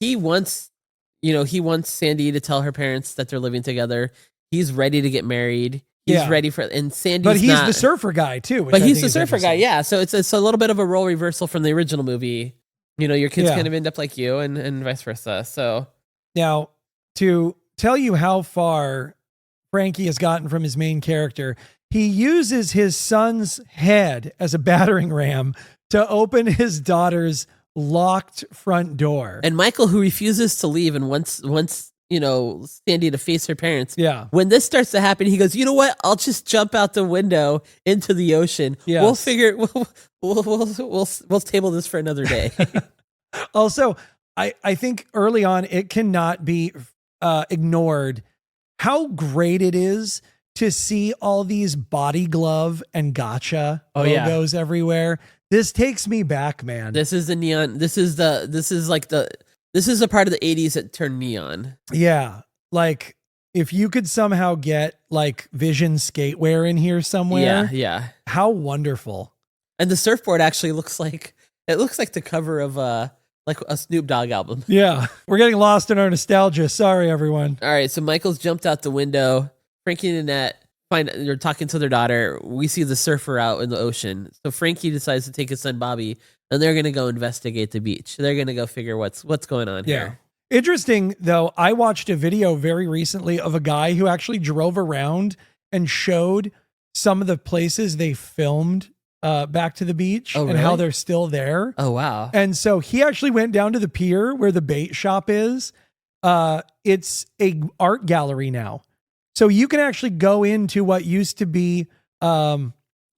He wants Sandy to tell her parents that they're living together. He's ready to get married. He's ready for, and Sandy's But he's not. the surfer guy too. But he's the surfer guy, yeah. So it's a little bit of a role reversal from the original movie. You know, your kids kind of end up like you, and vice versa. So now, to tell you how far Frankie has gotten from his main character, he uses his son's head as a battering ram to open his daughter's locked front door. And Michael, who refuses to leave and wants Sandy to face her parents. Yeah. When this starts to happen, he goes, you know what? I'll just jump out the window into the ocean. Yes. We'll figure we'll table this for another day. Also, I think early on it cannot be ignored how great it is to see all these body glove and gotcha logos everywhere. This takes me back, man. This is the neon. This is the part of the 80s that turned neon. Yeah. Like if you could somehow get like Vision skatewear in here somewhere. Yeah. How wonderful. And the surfboard actually looks like the cover of like a Snoop Dogg album. Yeah. We're getting lost in our nostalgia. Sorry, everyone. All right. So Michael's jumped out the window. Frankie and Annette they're talking to their daughter. We see the surfer out in the ocean. So Frankie decides to take his son Bobby, and they're going to go investigate the beach. They're going to go figure what's going on here. Interesting, though, I watched a video very recently of a guy who actually drove around and showed some of the places they filmed Back to the Beach and how they're still there. Oh, wow. And so he actually went down to the pier where the bait shop is. It's a art gallery now. So you can actually go into what used to be Lori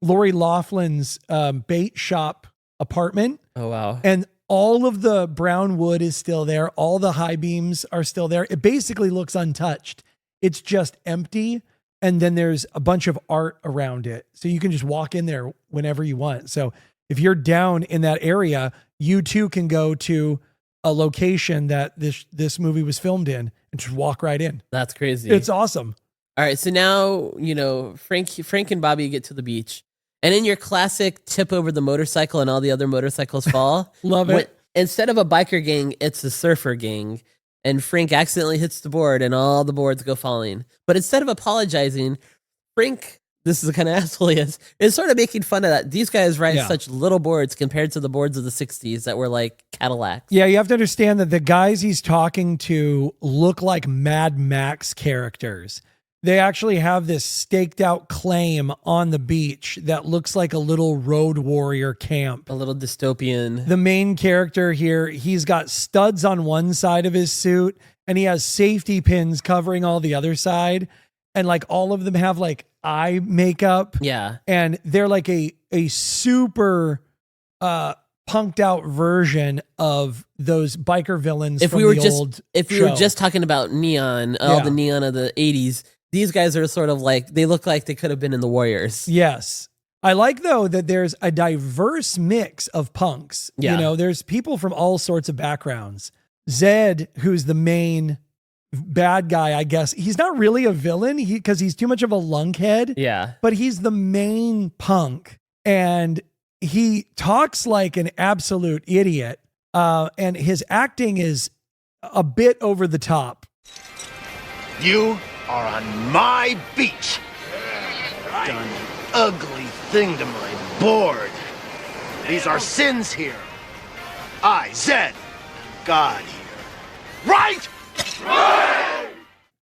Loughlin's bait shop apartment. Oh, wow. And all of the brown wood is still there. All the high beams are still there. It basically looks untouched. It's just empty. And then there's a bunch of art around it. So you can just walk in there whenever you want. So if you're down in that area, you too can go to a location that this movie was filmed in and just walk right in. That's crazy. It's awesome. All right, so now, Frank and Bobby get to the beach. And in your classic tip over the motorcycle and all the other motorcycles fall. Love it. Instead of a biker gang, it's a surfer gang. And Frank accidentally hits the board and all the boards go falling. But instead of apologizing, Frank this is the kind of asshole he is. It's sort of making fun of that. These guys ride Yeah. such little boards compared to the boards of the 60s that were like Cadillacs. Yeah, you have to understand that the guys he's talking to look like Mad Max characters. They actually have this staked out claim on the beach that looks like a little road warrior camp. A little dystopian. The main character here, he's got studs on one side of his suit and he has safety pins covering all the other side. And like all of them have like eye makeup. Yeah. And they're like a super punked out version of those biker villains If from we were the just old if we show. were just talking about neon, all Yeah. the neon of the 80s, these guys are sort of like, they look like they could have been in the Warriors. Yes. I like though that there's a diverse mix of punks. Yeah. You know, there's people from all sorts of backgrounds. Zed, who's the main bad guy, I guess. He's not really a villain because he's too much of a lunkhead. Yeah. But he's the main punk and he talks like an absolute idiot. And his acting is a bit over the top. You are on my beach. Done an ugly thing to my board. These are sins here. I, Zed, God here. Right?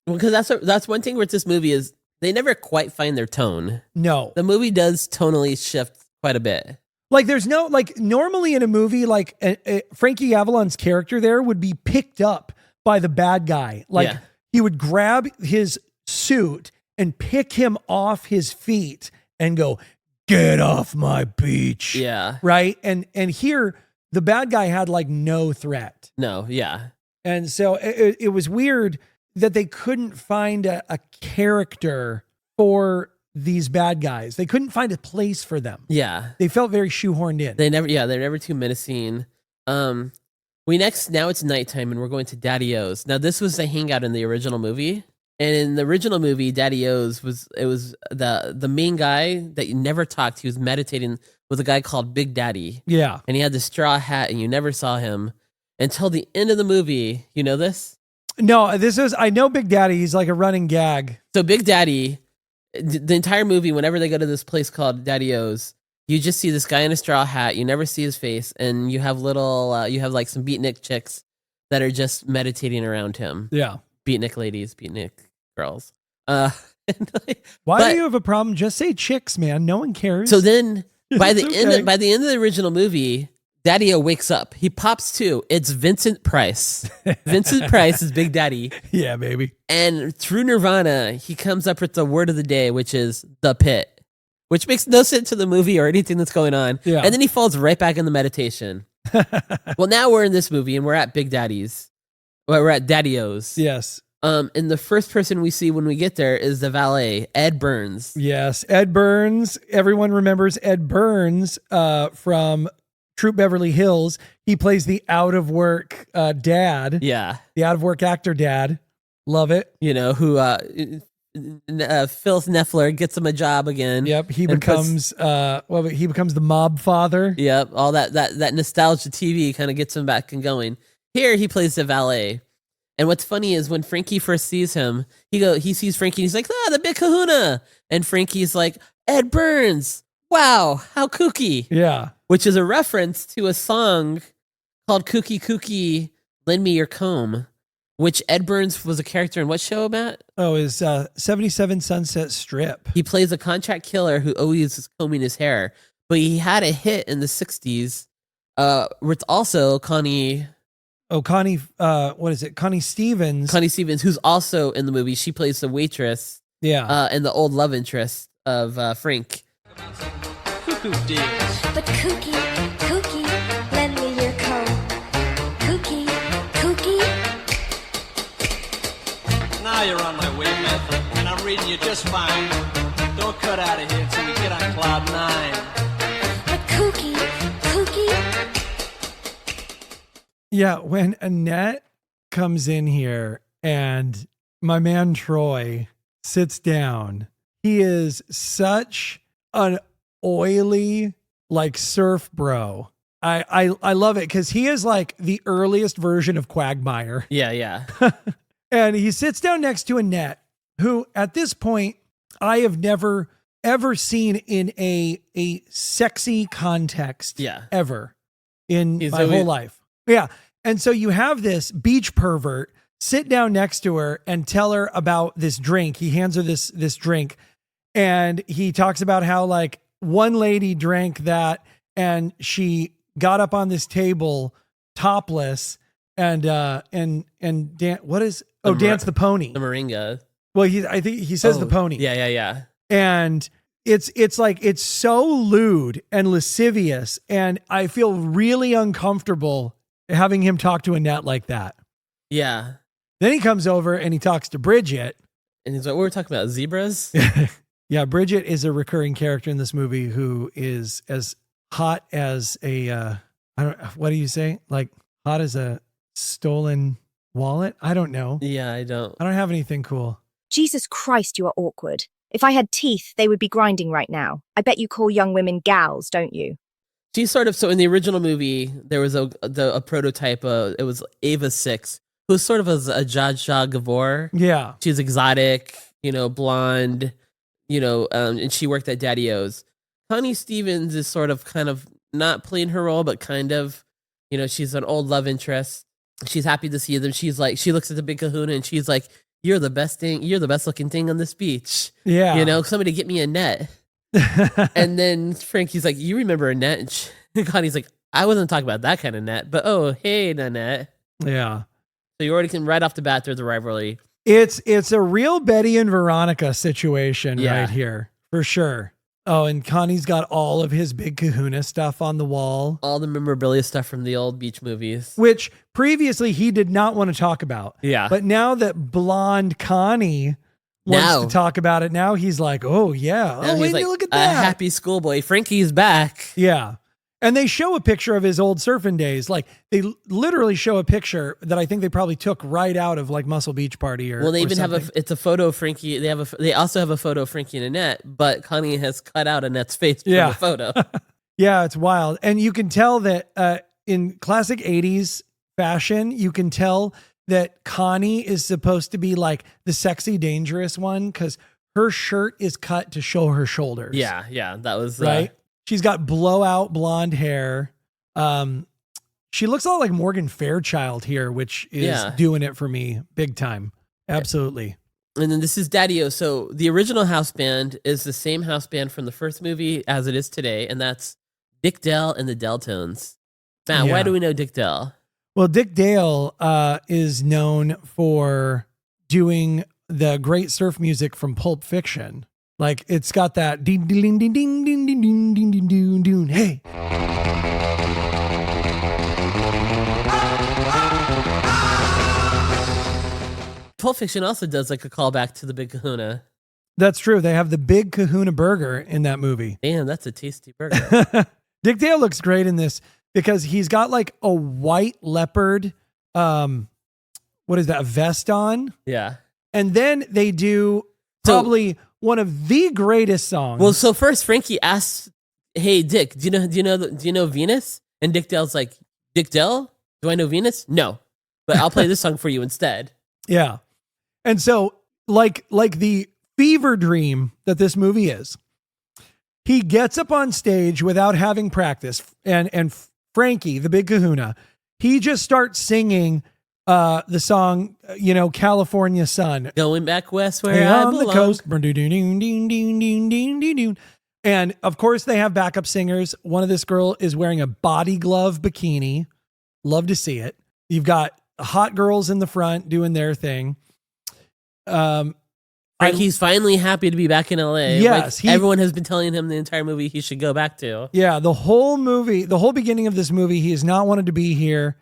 Well, because that's one thing with this movie is they never quite find their tone. No. The movie does tonally shift quite a bit. Like there's no, like normally in a movie, like Frankie Avalon's character there would be picked up by the bad guy. Like Yeah. he would grab his suit and pick him off his feet and go, get off my beach. Yeah. Right. And here the bad guy had like no threat. No, yeah. And so it was weird that they couldn't find a character for these bad guys. They couldn't find a place for them. Yeah. They felt very shoehorned in. They're never too menacing. Now it's nighttime and we're going to Daddy O's. Now this was the hangout in the original movie. And in the original movie, Daddy O's was the main guy that you never talked. He was meditating with a guy called Big Daddy. Yeah. And he had the straw hat and you never saw him until the end of the movie. You know this? No, I know Big Daddy. He's like a running gag. So Big Daddy, the entire movie, whenever they go to this place called Daddy O's, you just see this guy in a straw hat. You never see his face. And you have you have like some beatnik chicks that are just meditating around him. Yeah. Beatnik ladies, beatnik girls. Why do you have a problem? Just say chicks, man. No one cares. So then by the It's okay. by the end of the original movie, Daddy-O wakes up. He pops to. It's Vincent Price. Vincent Price is Big Daddy. Yeah, baby. And through Nirvana, he comes up with the word of the day, which is the pit, which makes no sense to the movie or anything that's going on. Yeah. And then he falls right back in the meditation. Well, now we're in this movie and we're at Big Daddy's. Well, we're at Daddy-O's. Yes. And the first person we see when we get there is the valet, Ed Burns. Yes. Ed Burns. Everyone remembers Ed Burns from Troop Beverly Hills. He plays the out of work dad. Yeah. The out of work actor dad. Love it. You know, who Phil Neffler gets him a job again. Yep. He and becomes he becomes the mob father. Yep. All that nostalgia TV kind of gets him back and going. Here he plays the valet. And what's funny is when Frankie first sees him, he sees Frankie and he's like, the big kahuna. And Frankie's like, Ed Burns. Wow, how kooky. Yeah. Which is a reference to a song called Kooky Kooky, Lend Me Your Comb, which Ed Burns was a character in what show, Matt? Oh, is 77 Sunset Strip. He plays a contract killer who always is combing his hair. But he had a hit in the 60s with also Connie... Oh, Connie, what is it? Connie Stevens. Connie Stevens, who's also in the movie. She plays the waitress. Yeah. And the old love interest of Frank. Cuckoo deals. But Kooky, lend me your comb. Kooky. Now you're on my wavelength, and I'm reading you just fine. Don't cut out of here until we get on cloud 9. But Kooky. Yeah, when Annette comes in here and my man Troy sits down, he is such an oily, like surf bro. I love it because he is like the earliest version of Quagmire. Yeah. And he sits down next to Annette, who at this point, I have never ever seen in a sexy context ever in my whole life. Yeah. And so you have this beach pervert sit down next to her and tell her about this drink. He hands her this drink, and he talks about how like one lady drank that and she got up on this table topless and dance the pony. The moringa. Well, I think he says the pony. Yeah. And it's like, it's so lewd and lascivious. And I feel really uncomfortable having him talk to Annette like that. Yeah. Then he comes over and he talks to Bridget. And he's like, we were talking about zebras. Yeah. Bridget is a recurring character in this movie who is as hot as what do you say? Like hot as a stolen wallet? I don't know. Yeah, I don't have anything cool. Jesus Christ, you are awkward. If I had teeth, they would be grinding right now. I bet you call young women gals, don't you? She's sort of, so in the original movie, there was a prototype, it was Ava 6, who was sort of a Zsa Zsa Gabor. Yeah. She's exotic, blonde, and she worked at Daddy O's. Connie Stevens is sort of kind of not playing her role, but kind of, she's an old love interest. She's happy to see them. She's like, she looks at the big kahuna and she's like, you're the best looking thing on this beach. Yeah. Somebody get me a net. And then Frankie's like, you remember Annette? And Connie's like, I wasn't talking about that kind of net, but oh, hey, Annette. Yeah. So you already can, right off the bat, there's a rivalry. It's a real Betty and Veronica situation right here, for sure. Oh, and Connie's got all of his big kahuna stuff on the wall. All the memorabilia stuff from the old beach movies. Which previously he did not want to talk about. Yeah. But now that blonde Connie wants to talk about it, now he's like, oh, yeah. Now oh, wait, like, look at that. A happy schoolboy. Frankie's back. Yeah. And they show a picture of his old surfing days. Like, they literally show a picture that I think they probably took right out of like Muscle Beach Party or. Well, they even something. have it's a photo of Frankie. They also have a photo of Frankie and Annette, but Connie has cut out Annette's face from the photo. Yeah, it's wild. And you can tell that in classic 80s fashion, you can tell that Connie is supposed to be like the sexy, dangerous one because her shirt is cut to show her shoulders. Yeah, that was right. She's got blowout blonde hair. She looks a lot like Morgan Fairchild here, which is doing it for me big time. Absolutely. And then this is Daddy-O. So the original house band is the same house band from the first movie as it is today, and that's Dick Dale and the Deltones. Matt, why do we know Dick Dale? Well, Dick Dale is known for doing the great surf music from Pulp Fiction. Like, it's got that ding ding ding ding ding ding ding ding ding ding ding. Hey. Pulp Fiction also does like a callback to the Big Kahuna. That's true. They have the Big Kahuna burger in that movie. Damn, that's a tasty burger. Dick Dale looks great in this because he's got like a white leopard, what is that, a vest on? Yeah. And then they do probably one of the greatest songs. Well, so first Frankie asks, "Hey Dick, do you know Venus?" And Dick Dale's like, "Dick Dale? Do I know Venus? No, but I'll play this song for you instead." Yeah. And so like the fever dream that this movie is, he gets up on stage without having practice, and Frankie, the Big Kahuna, he just starts singing the song, California Sun. Going back west where I on belong. the coast. And of course they have backup singers. One of this girl is wearing a body glove bikini. Love to see it. You've got hot girls in the front doing their thing. Frankie's finally happy to be back in LA. Yes. Everyone has been telling him the entire movie he should go back to. Yeah, the whole beginning of this movie, he has not wanted to be here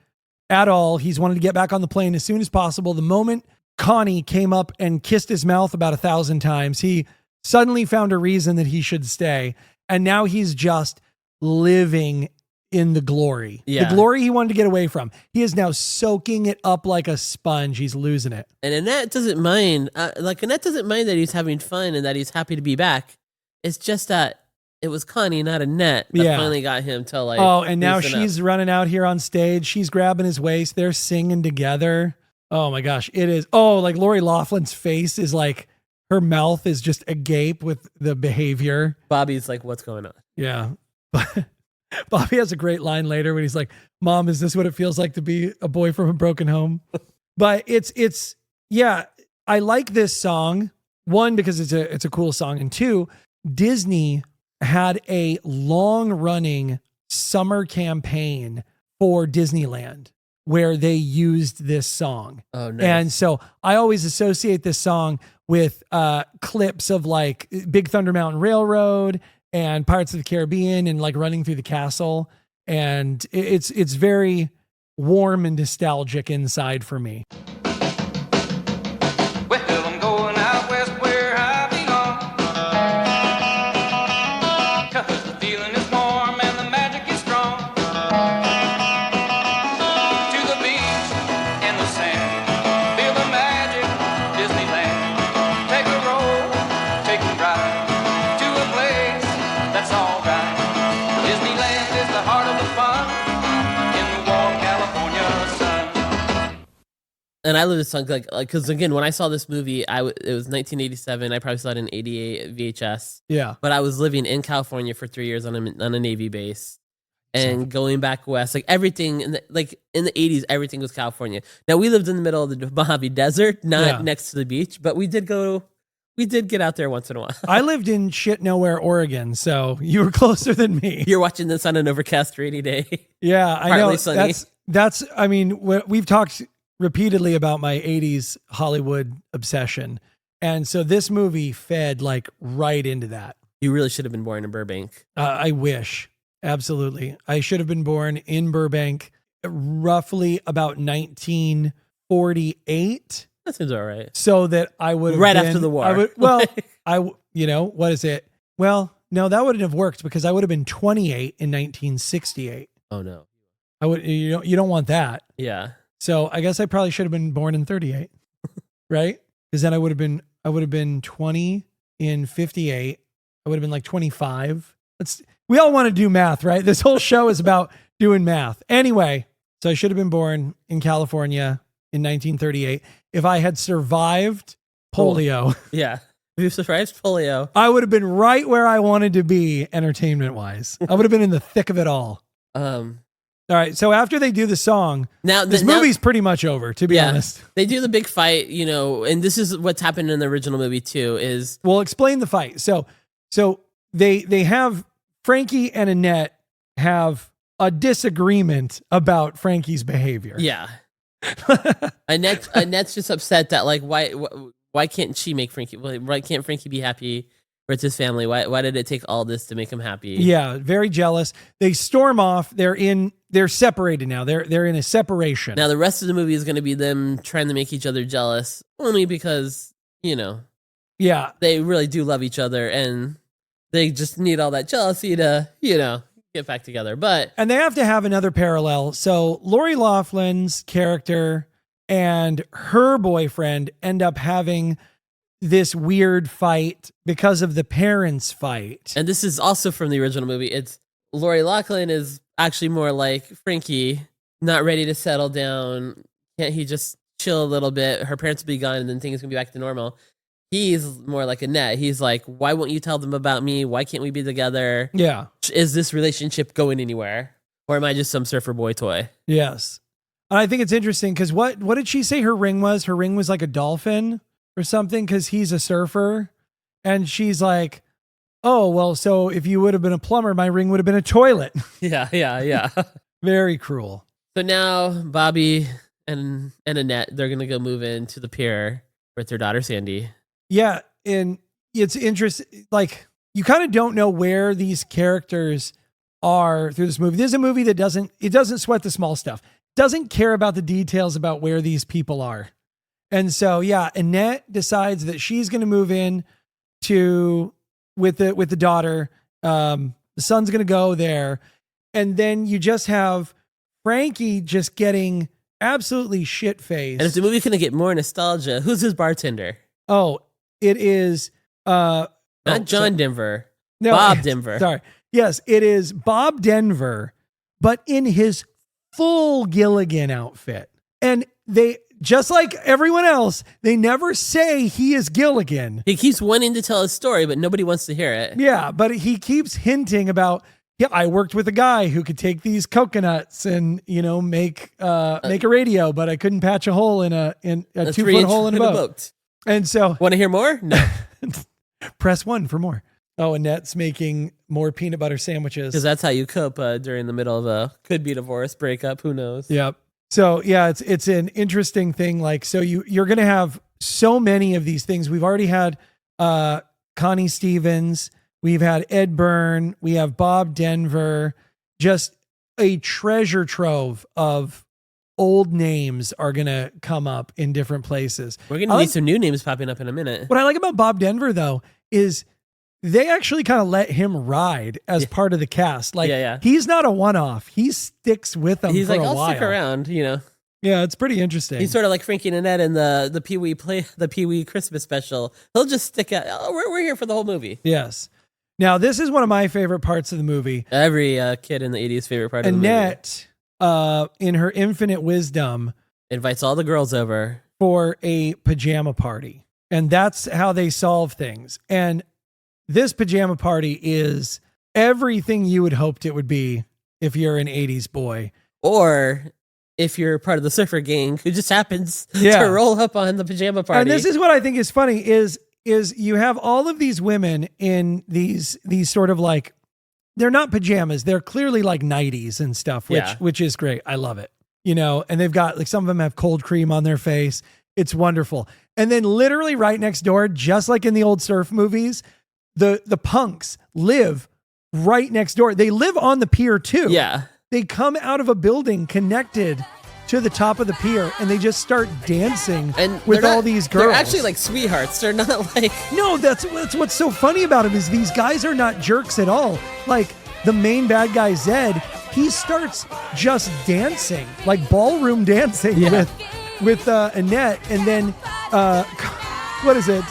at all. He's wanted to get back on the plane as soon as possible. The moment Connie came up and kissed his mouth about 1,000 times, he suddenly found a reason that he should stay. And now he's just living in the glory. Yeah. The glory he wanted to get away from. He is now soaking it up like a sponge. He's losing it. And Annette doesn't mind. Annette doesn't mind that he's having fun and that he's happy to be back. It's just that it was Connie, not Annette, that finally got him to like. Oh, and now she's running out here on stage. She's grabbing his waist. They're singing together. Oh my gosh, it is. Oh, like Lori Loughlin's face is like, her mouth is just agape with the behavior. Bobby's like, what's going on? Yeah. Bobby has a great line later when he's like, Mom, is this what it feels like to be a boy from a broken home? But yeah, I like this song. One, because it's a cool song. And two, Disney had a long running summer campaign for Disneyland where they used this song. Oh, nice. And so I always associate this song with clips of like Big Thunder Mountain Railroad and Pirates of the Caribbean and like running through the castle. And it's very warm and nostalgic inside for me. Well, I'm going out west where I belong, 'cause the feeling is warm and the magic is strong. To the beach and the sand, feel the magic, Disneyland. Take a roll, take a ride to a place that's all right. Disneyland is the heart of the fun in the warm California sun. And I love this song because again, when I saw this movie, it was 1987. I probably saw it in 88 VHS. Yeah. But I was living in California for 3 years on a Navy base, and going back west, like everything in the 80s, everything was California. Now we lived in the middle of the Mojave Desert, not next to the beach, but we did get out there once in a while. I lived in shit nowhere, Oregon, so you were closer than me. You're watching this on an overcast rainy day. Yeah, I Partly know. sunny. That's. I mean, we've talked repeatedly about my 80s Hollywood obsession, and so this movie fed like right into that. You really should have been born in Burbank. I wish. Absolutely. I should have been born in Burbank roughly about 1948. That seems all right. So that I would have right been, after the war. What is it? Well, no, that wouldn't have worked because I would have been 28 in 1968. Oh no. You don't want that. Yeah. So I guess I probably should have been born in 38. Right? Because then I would have been 20 in 58. I would have been like 25. We all want to do math, right? This whole show is about doing math. Anyway, so I should have been born in California in 1938. If I had survived polio. Yeah. If you survived polio, I would have been right where I wanted to be entertainment wise. I would have been in the thick of it all. All right. So after they do the song, this movie's pretty much over, to be honest. They do the big fight, and this is what's happened in the original movie too, is... Well, explain the fight. So they have Frankie and Annette have a disagreement about Frankie's behavior. Yeah. Annette's just upset that like why can't she make Frankie? Why can't Frankie be happy with his family? Why did it take all this to make him happy? Yeah, very jealous. They storm off. They're separated now. They're in a separation. Now the rest of the movie is going to be them trying to make each other jealous, only because yeah, they really do love each other and they just need all that jealousy to get back together. And they have to have another parallel. So Lori Loughlin's character and her boyfriend end up having this weird fight because of the parents' fight. And this is also from the original movie. It's Lori Loughlin is actually more like Frankie, not ready to settle down. Can't he just chill a little bit? Her parents will be gone and then things can be back to normal. He's more like Annette. He's like, why won't you tell them about me? Why can't we be together? Yeah. Is this relationship going anywhere? Or am I just some surfer boy toy? Yes. And I think it's interesting because what did she say her ring was? Her ring was like a dolphin or something because he's a surfer. And she's like, oh, well, so if you would have been a plumber, my ring would have been a toilet. Yeah. Very cruel. So now Bobby and Annette, they're going to go move into the pier with their daughter, Sandy. Yeah, and it's interesting. Like, you kind of don't know where these characters are through this movie. This is a movie that doesn't sweat the small stuff. Doesn't care about the details about where these people are. And so, yeah, Annette decides that she's going to move in with the daughter. The son's going to go there. And then you just have Frankie just getting absolutely shit-faced. And if the movie's going to get more nostalgia, who's his bartender? Oh, it is not John Denver. No, Bob Denver. Sorry. Yes, it is Bob Denver, but in his full Gilligan outfit. And just like everyone else, they never say he is Gilligan. He keeps wanting to tell his story, but nobody wants to hear it. Yeah, but he keeps hinting about, yeah, I worked with a guy who could take these coconuts and, make a radio, but I couldn't patch a hole in a 2-foot hole in a boat. And so, want to hear more? No. Press 1 for more. Oh, Annette's making more peanut butter sandwiches. Because that's how you cope during the middle of could be divorce, breakup, who knows? Yep. So yeah, it's an interesting thing. Like, so you're going to have so many of these things. We've already had Connie Stevens. We've had Ed Byrne. We have Bob Denver. Just a treasure trove of old names are going to come up in different places. We're going to need some new names popping up in a minute. What I like about Bob Denver, though, is they actually kind of let him ride as part of the cast. Like, he's not a one-off. He sticks with them He's for like, a I'll while. stick around, Yeah, it's pretty interesting. He's sort of like Frankie and Annette in the Pee-wee Christmas special. He'll just stick out. Oh, we're here for the whole movie. Yes. Now, this is one of my favorite parts of the movie. Every kid in the 80s favorite part of the movie. Annette, in her infinite wisdom, invites all the girls over for a pajama party. And that's how they solve things. And this pajama party is everything you would hoped it would be if you're an 80s boy. Or if you're part of the surfer gang who just happens to roll up on the pajama party. And this is what I think is funny is you have all of these women in these sort of like, they're not pajamas. They're clearly like nighties and stuff, which is great. I love it. And they've got like, some of them have cold cream on their face. It's wonderful. And then literally right next door, just like in the old surf movies, the punks live right next door. They live on the pier too. Yeah. They come out of a building connected to the top of the pier and they just start dancing with all these girls. They're actually like sweethearts. They're not like... No, that's what's so funny about them is these guys are not jerks at all. Like the main bad guy, Zed, he starts just dancing, like ballroom dancing with Annette. And then, what is it?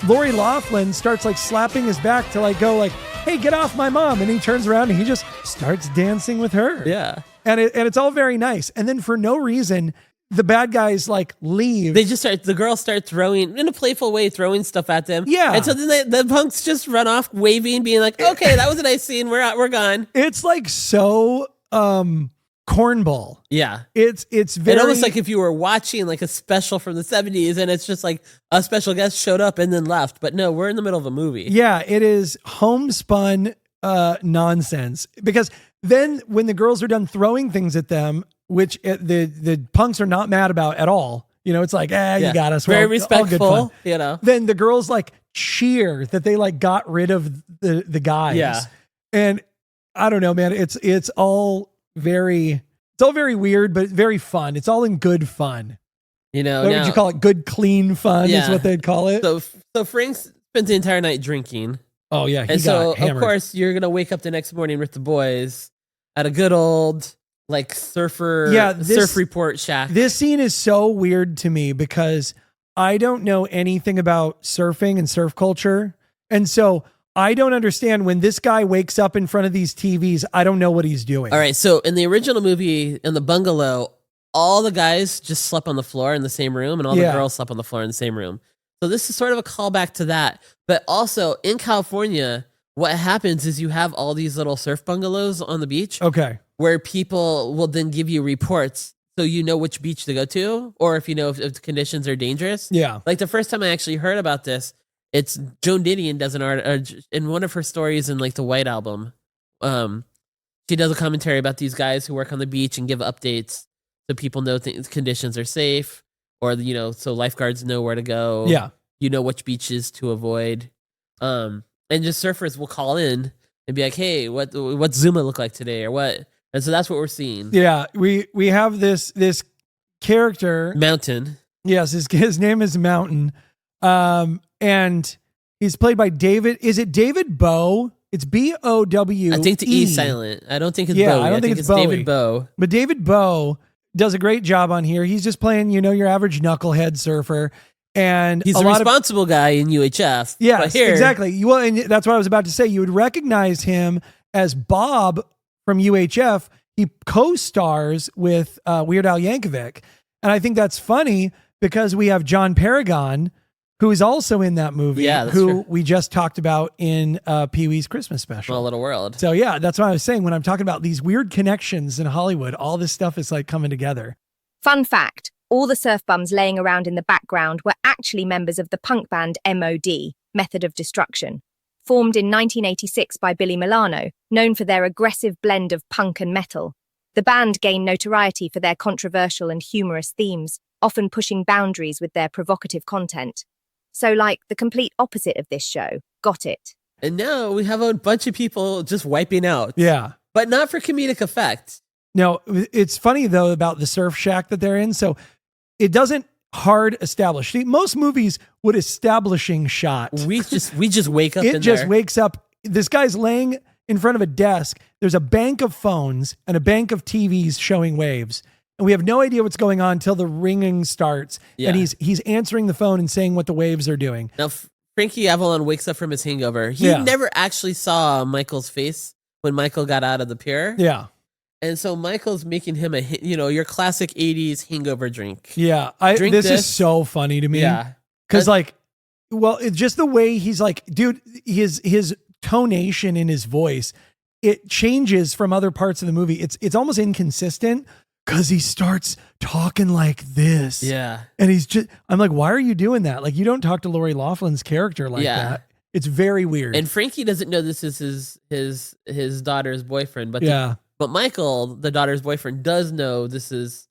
Lori Loughlin starts like slapping his back to like go like, hey, get off my mom. And he turns around and he just starts dancing with her. Yeah. And it's all very nice. And then for no reason, the bad guys like leave. They just the girls start throwing, in a playful way, throwing stuff at them. Yeah. And so then the punks just run off waving, being like, okay, that was a nice scene. We're out. We're gone. It's like so cornball. Yeah. It's very... almost like if you were watching like a special from the 70s and it's just like a special guest showed up and then left. But no, we're in the middle of a movie. Yeah, it is homespun nonsense. Because then when the girls are done throwing things at them, which the punks are not mad about at all, it's like, you got us. Very all respectful, good fun. Then the girls like cheer that they like got rid of the guys. Yeah. And I don't know, man, it's all very weird, but very fun. It's all in good fun. What would you call it? Good, clean fun is what they'd call it. So Frank spent the entire night drinking. Oh yeah, and so of course you're gonna wake up the next morning with the boys at a good old like surf report shack. This scene is so weird to me because I don't know anything about surfing and surf culture, and so I don't understand when this guy wakes up in front of these TVs. I don't know what he's doing. All right, so in the original movie, in the bungalow, all the guys just slept on the floor in the same room, and all the girls slept on the floor in the same room. So this is sort of a callback to that. But also in California, what happens is you have all these little surf bungalows on the beach. Okay. Where people will then give you reports so you know which beach to go to, or if if the conditions are dangerous. Yeah. Like the first time I actually heard about this, it's Joan Didion does an art in one of her stories in like the White Album. She does a commentary about these guys who work on the beach and give updates so people know conditions are safe. Or, so lifeguards know where to go. Yeah. Which beaches to avoid. And just surfers will call in and be like, hey, what's Zuma look like today or what? And so that's what we're seeing. Yeah. We have this character. Mountain. Yes. His name is Mountain. And he's played by David. Is it David Bowe? It's Bowe. I think the E is silent. I don't think it's Bowie. I don't think it's David Bowe. But David Bowe does a great job on here. He's just playing, your average knucklehead surfer. And he's a responsible guy in UHF. Yes, exactly. Well, and that's what I was about to say. You would recognize him as Bob from UHF. He co-stars with Weird Al Yankovic. And I think that's funny because we have John Paragon, who is also in that movie, who we just talked about in Pee-wee's Christmas special. Small Little World. So yeah, that's what I was saying. When I'm talking about these weird connections in Hollywood, all this stuff is like coming together. Fun fact, all the surf bums laying around in the background were actually members of the punk band MOD, Method of Destruction, formed in 1986 by Billy Milano, known for their aggressive blend of punk and metal. The band gained notoriety for their controversial and humorous themes, often pushing boundaries with their provocative content. So like the complete opposite of this show. Got it. And now we have a bunch of people just wiping out. Yeah. But not for comedic effect. No, it's funny though about the surf shack that they're in. So it doesn't hard establish. See, most movies would establishing shot. We just wake up. It just wakes up. This guy's laying in front of a desk. There's a bank of phones and a bank of TVs showing waves. And we have no idea what's going on until the ringing starts. Yeah. And he's answering the phone and saying what the waves are doing. Now, Frankie Avalon wakes up from his hangover. He never actually saw Michael's face when Michael got out of the pier. Yeah. And so Michael's making him your classic 80s hangover drink. Yeah. This is so funny to me. Yeah. Because it's just the way he's like, dude, his tonation in his voice, it changes from other parts of the movie. It's almost inconsistent because he starts talking like this. Yeah. And I'm like, why are you doing that? Like, you don't talk to Lori Loughlin's character like that. It's very weird. And Frankie doesn't know this is his daughter's boyfriend, but but Michael, the daughter's boyfriend, does know this is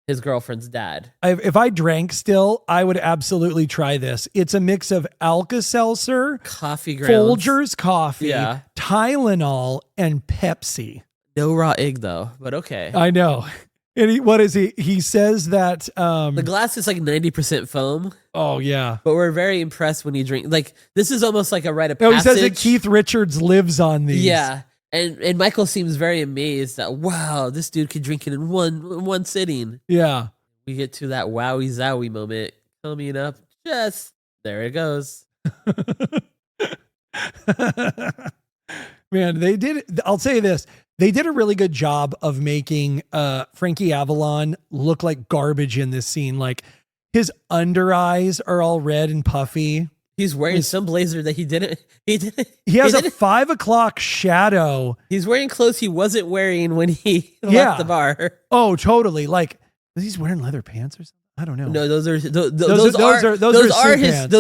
his girlfriend's dad. If I drank still, I would absolutely try this. It's a mix of Alka-Seltzer, coffee grounds, Folgers coffee, Tylenol, and Pepsi. No raw egg though, but okay. I know. And what is he? He says that the glass is like 90% foam. Oh yeah. But we're very impressed when you drink. Like, this is almost like a rite of passage. passage. He says that Keith Richards lives on these. Yeah. And Michael seems very amazed that, wow, this dude could drink it in one sitting. Yeah. We get to that wowie zowie moment coming up. There it goes. Man, they did. I'll say this. They did a really good job of making Frankie Avalon look like garbage in this scene. Like, his under eyes are all red and puffy. He's wearing some blazer that he didn't. He has a 5 o'clock shadow. He's wearing clothes he wasn't wearing when he left the bar. Oh, totally. Like, is he wearing leather pants or something? I don't know. No, those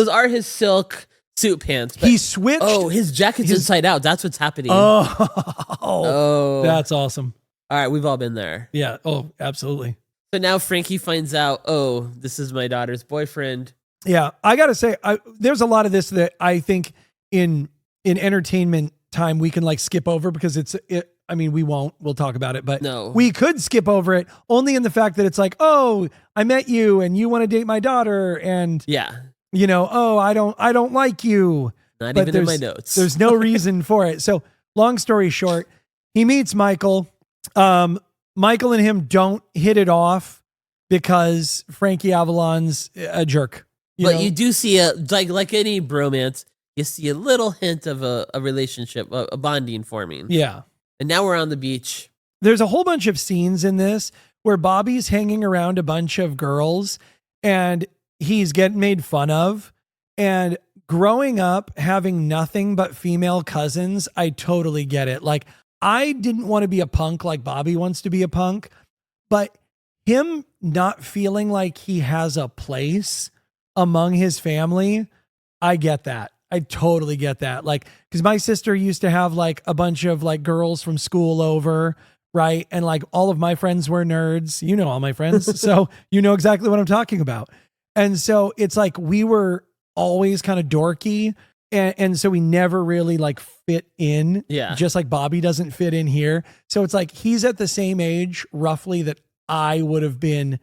are his silk suit pants. He switched. Oh, his jacket's inside out. That's what's happening. Oh, that's awesome. All right, we've all been there. Yeah. Oh, absolutely. So now Frankie finds out, oh, this is my daughter's boyfriend. Yeah, I got to say, there's a lot of this that I think in entertainment time we can like skip over because I mean, we won't. We'll talk about it, but we could skip over it only in the fact that it's like, oh, I met you and you want to date my daughter, and oh, I don't like you. Not but even in my notes. There's no reason for it. So, long story short, he meets Michael. Michael and him don't hit it off because Frankie Avalon's a jerk. You do see like any bromance, you see a little hint of a relationship, a bonding forming. Yeah. And now we're on the beach. There's a whole bunch of scenes in this where Bobby's hanging around a bunch of girls and he's getting made fun of. And growing up having nothing but female cousins, I totally get it. Like, I didn't want to be a punk like Bobby wants to be a punk, but him not feeling like he has a place among his family, I get that. I totally get that. Like, because my sister used to have like a bunch of like girls from school over, right? And like all of my friends were nerds. You know all my friends, so you know exactly what I'm talking about. And so it's like we were always kind of dorky, and so we never really like fit in. Yeah. Just like Bobby doesn't fit in here. So it's like he's at the same age roughly that I would have been,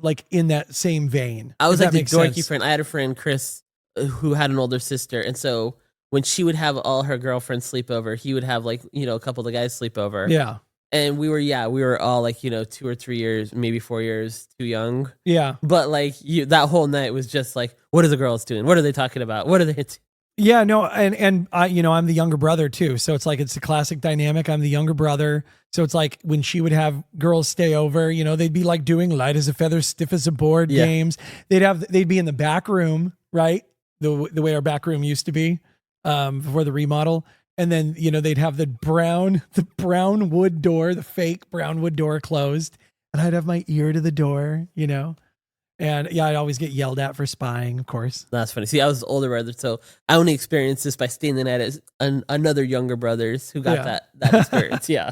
like in that same vein. I was like the dorky friend. I had a friend, Chris, who had an older sister. And so when she would have all her girlfriends sleep over, he would have like, a couple of the guys sleep over. Yeah. And we were all like, 2 or 3 years, maybe 4 years too young. Yeah. But like that whole night was just like, what are the girls doing? What are they talking about? What are they? Yeah, no, and I, I'm the younger brother too, so it's a classic dynamic. I'm the younger brother, so it's like when she would have girls stay over, they'd be like doing light as a feather, stiff as a board games. They'd be in the back room, right? The way our back room used to be before the remodel, and then they'd have the brown wood door, the fake brown wood door closed, and I'd have my ear to the door, And yeah, I'd always get yelled at for spying, of course. That's funny. See, I was older brother, so I only experienced this by staying the night as another younger brothers who got that experience. Yeah.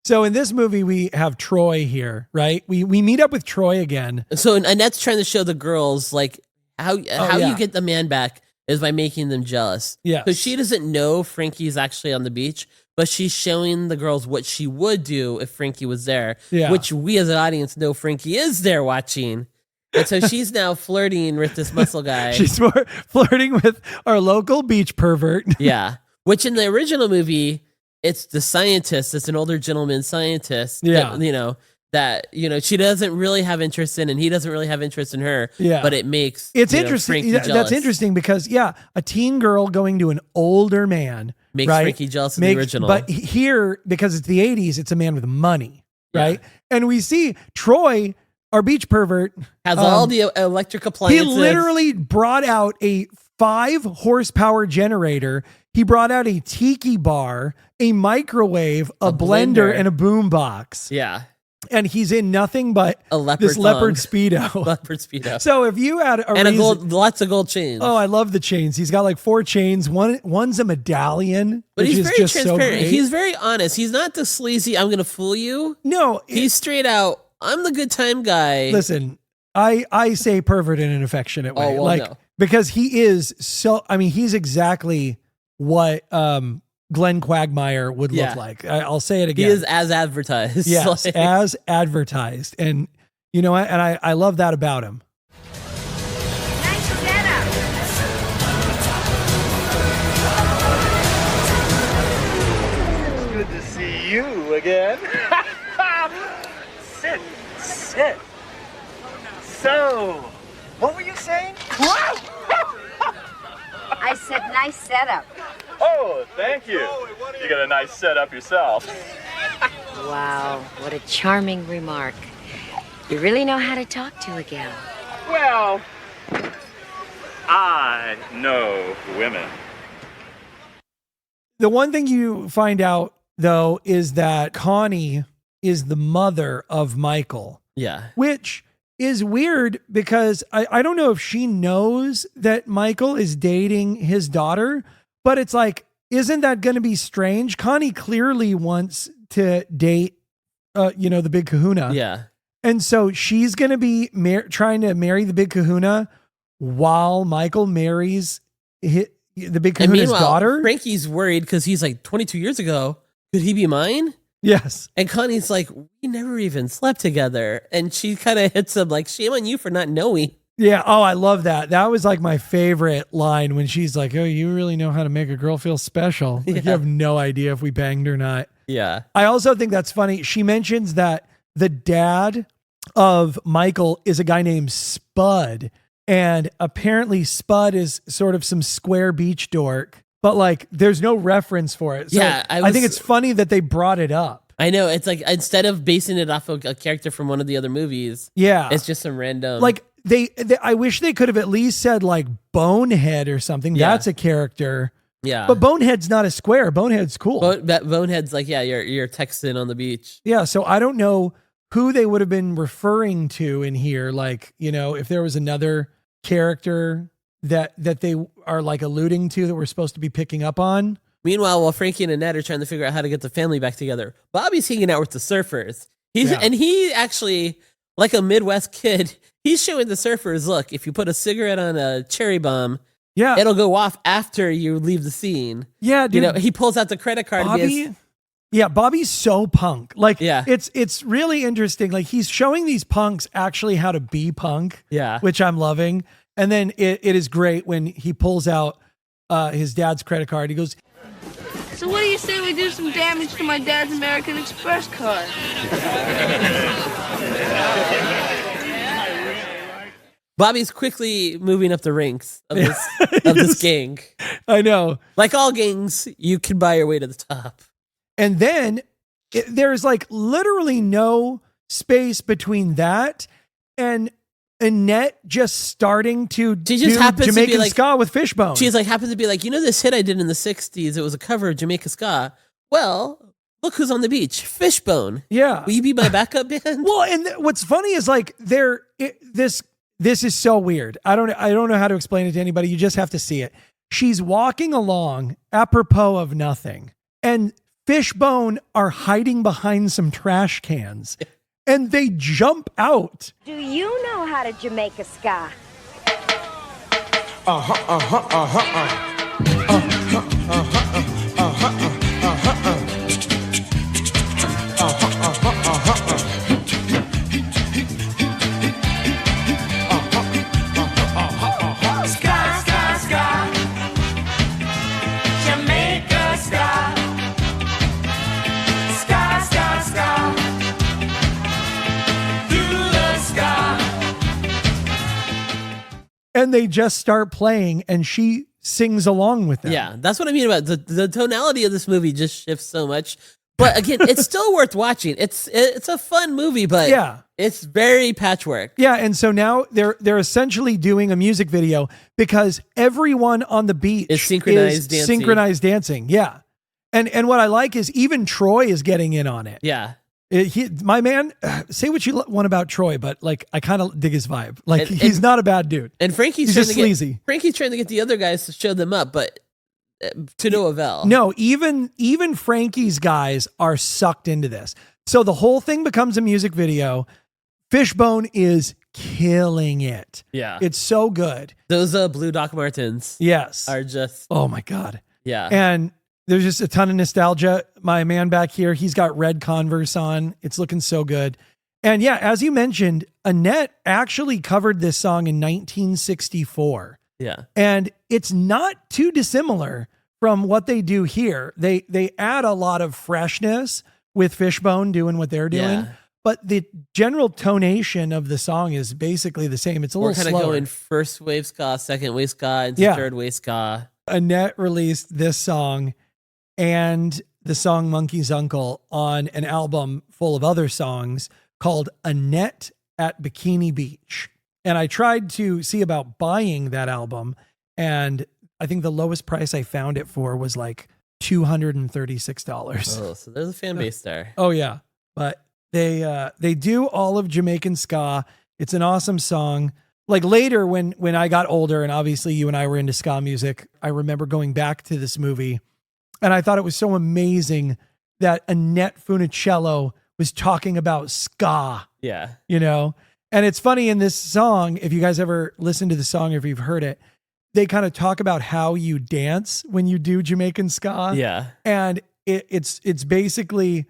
So in this movie, we have Troy here, right? We meet up with Troy again. So Annette's trying to show the girls like how you get the man back is by making them jealous. Yeah. So she doesn't know Frankie's actually on the beach, but she's showing the girls what she would do if Frankie was there. Yeah. Which we as an audience know Frankie is there watching. And so she's now flirting with this muscle guy. She's flirting with our local beach pervert. Yeah. Which in the original movie, it's the scientist. It's an older gentleman scientist. Yeah. That, she doesn't really have interest in, and he doesn't really have interest in her. Yeah. But it makes interesting. Frankie That's jealous. interesting because, a teen girl going to an older man Makes right, Frankie jealous in the original. But here, because it's the 80s, it's a man with money, right? And we see Troy, our beach pervert, has all the electric appliances. He literally brought out a 5-horsepower generator. He brought out a tiki bar, a microwave, a blender, and a boom box. Yeah. And he's in nothing but this leopard Speedo. Leopard Speedo. So if you had lots of gold chains. Oh, I love the chains. He's got like 4 chains. One's a medallion, but which he's is very just transparent. so great. He's very honest. He's not the sleazy, I'm going to fool you. No. He's straight out, I'm the good time guy. Listen, I say pervert in an affectionate way. Oh, well, no. Because he is he's exactly what Glenn Quagmire would look like. I'll say it again. He is as advertised. Yes, as advertised. And you know what? And I love that about him. Nice setup. It's good to see you again. Sit. So, what were you saying? I said nice setup. Oh, thank you. You got a nice setup yourself. Wow, what a charming remark. You really know how to talk to a gal. Well, I know women. The one thing you find out, though, is that Connie is the mother of Michael. Yeah. Which is weird because I don't know if she knows that Michael is dating his daughter, but it's like, isn't that going to be strange? Connie clearly wants to date, the big kahuna. Yeah. And so she's going to be trying to marry the big kahuna while Michael marries the big kahuna's daughter. Frankie's worried because he's like, 22 years ago, could he be mine? Yes. And Connie's like, we never even slept together. And she kind of hits him like, shame on you for not knowing. Yeah. Oh, I love that. That was like my favorite line when she's like, oh, you really know how to make a girl feel special. Like, you have no idea if we banged or not. Yeah. I also think that's funny. She mentions that the dad of Michael is a guy named Spud. And apparently Spud is sort of some square beach dork, but like there's no reference for it. So Yeah, I think it's funny that they brought it up. I know. It's like, instead of basing it off of a character from one of the other movies, Yeah. it's just some random. Like they I wish they could have at least said like Bonehead or something. Yeah. That's a character. Yeah. But Bonehead's not a square. Bonehead's cool. Bonehead's like, yeah, you're texting on the beach. Yeah. So I don't know who they would have been referring to in here. Like, if there was another character that they are like alluding to that we're supposed to be picking up on. Meanwhile, while Frankie and Annette are trying to figure out how to get the family back together, Bobby's hanging out with the surfers. And he actually, like a Midwest kid, he's showing the surfers, look, if you put a cigarette on a cherry bomb, it'll go off after you leave the scene. Yeah, dude. He pulls out the credit card. Bobby, Bobby's so punk. Like, it's really interesting. Like, he's showing these punks actually how to be punk. Yeah. Which I'm loving. And then it is great when he pulls out his dad's credit card. He goes, So what do you say we do some damage to my dad's American Express card? Bobby's quickly moving up the ranks of this gang. I know. Like all gangs, you can buy your way to the top. And then there's like literally no space between that and Annette just starting to do Jamaican ska with Fishbone. She's like, happens to be like, this hit I did in the 60s? It was a cover of Jamaica ska. Well, look who's on the beach. Fishbone. Yeah. Will you be my backup band? Well, and what's funny is like this is so weird. I don't know how to explain it to anybody. You just have to see it. She's walking along apropos of nothing, and Fishbone are hiding behind some trash cans. And they jump out. Do you know how to Jamaica ska? Ska, ska, ska. Jamaica ska. Ska, ska, ska. And they just start playing and she sings along with them. Yeah, that's what I mean about the tonality of this movie just shifts so much. But again, it's still worth watching. It's a fun movie, but yeah, it's very patchwork. Yeah, and so now they're essentially doing a music video because everyone on the beach is synchronized dancing. Yeah. And what I like is even Troy is getting in on it. Yeah. My man, say what you want about Troy, but like I kind of dig his vibe. Like he's not a bad dude. And Frankie's just sleazy. Frankie's trying to get the other guys to show them up, but to no avail. No, even Frankie's guys are sucked into this. So the whole thing becomes a music video. Fishbone is killing it. Yeah. It's so good. Those blue Doc Martens. Yes. Are just. Oh my God. Yeah. And there's just a ton of nostalgia. My man back here, he's got red Converse on. It's looking so good. And yeah, as you mentioned, Annette actually covered this song in 1964. Yeah. And it's not too dissimilar from what they do here. They add a lot of freshness with Fishbone doing what they're doing. Yeah. But the general tonation of the song is basically the same. It's a little slower. We're kind of going first wave ska, second wave ska, into third wave ska. Annette released this song and the song Monkey's Uncle on an album full of other songs called Annette at Bikini Beach. And I tried to see about buying that album, and I think the lowest price I found it for was like $236. Oh, so there's a fan base there. Oh yeah. But they do all of Jamaican ska. It's an awesome song. Like later when I got older, and obviously you and I were into ska music, I remember going back to this movie and I thought it was so amazing that Annette Funicello was talking about ska. Yeah. You know? And it's funny in this song, if you guys ever listen to the song or if you've heard it, they kind of talk about how you dance when you do Jamaican ska. Yeah. And it's basically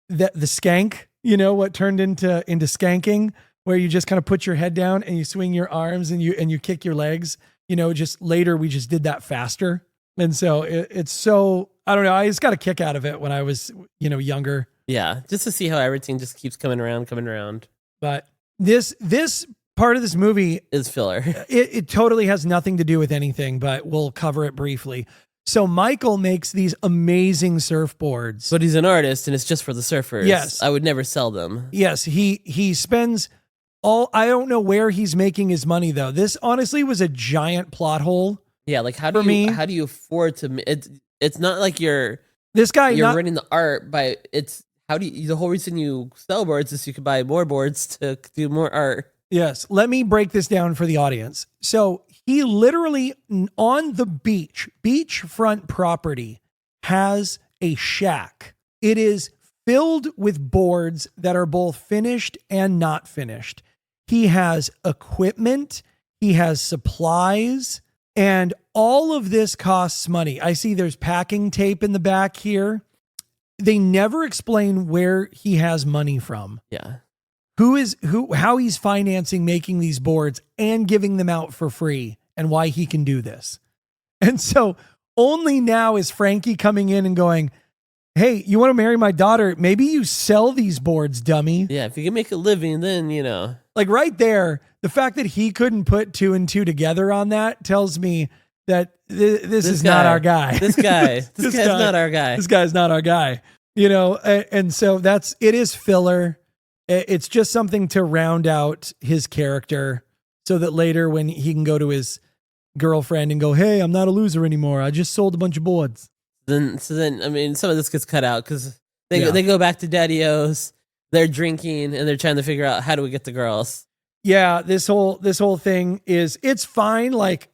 the skank, you know, what turned into skanking, where you just kind of put your head down and you swing your arms and you kick your legs. You know, just later we just did that faster. And so it's so, I don't know, I just got a kick out of it when I was, you know, younger. Yeah, just to see how everything just keeps coming around. But this part of this movie is filler. It totally has nothing to do with anything, but we'll cover it briefly. So Michael makes these amazing surfboards. But he's an artist and it's just for the surfers. Yes. I would never sell them. Yes, he spends I don't know where he's making his money though. This honestly was a giant plot hole. Yeah, like how do you afford to it's not like you're running the art by the whole reason you sell boards is you can buy more boards to do more art. Yes. Let me break this down for the audience. So he literally on the beachfront property has a shack. It is filled with boards that are both finished and not finished. He has equipment, he has supplies, and all of this costs money. I see there's packing tape in the back here. They never explain where he has money from. Yeah. How he's financing making these boards and giving them out for free and why he can do this. And so only now is Frankie coming in and going, hey, you want to marry my daughter? Maybe you sell these boards, dummy. Yeah, if you can make a living, then, Like right there, the fact that he couldn't put 2 and 2 together on that tells me that this is not our guy. This guy's not our guy. This guy's not our guy. And so it is filler. It's just something to round out his character so that later when he can go to his girlfriend and go, hey, I'm not a loser anymore. I just sold a bunch of boards. Then I mean, some of this gets cut out because they go back to Daddy-O's. They're drinking and they're trying to figure out how do we get the girls. Yeah, this whole thing it's fine. Like,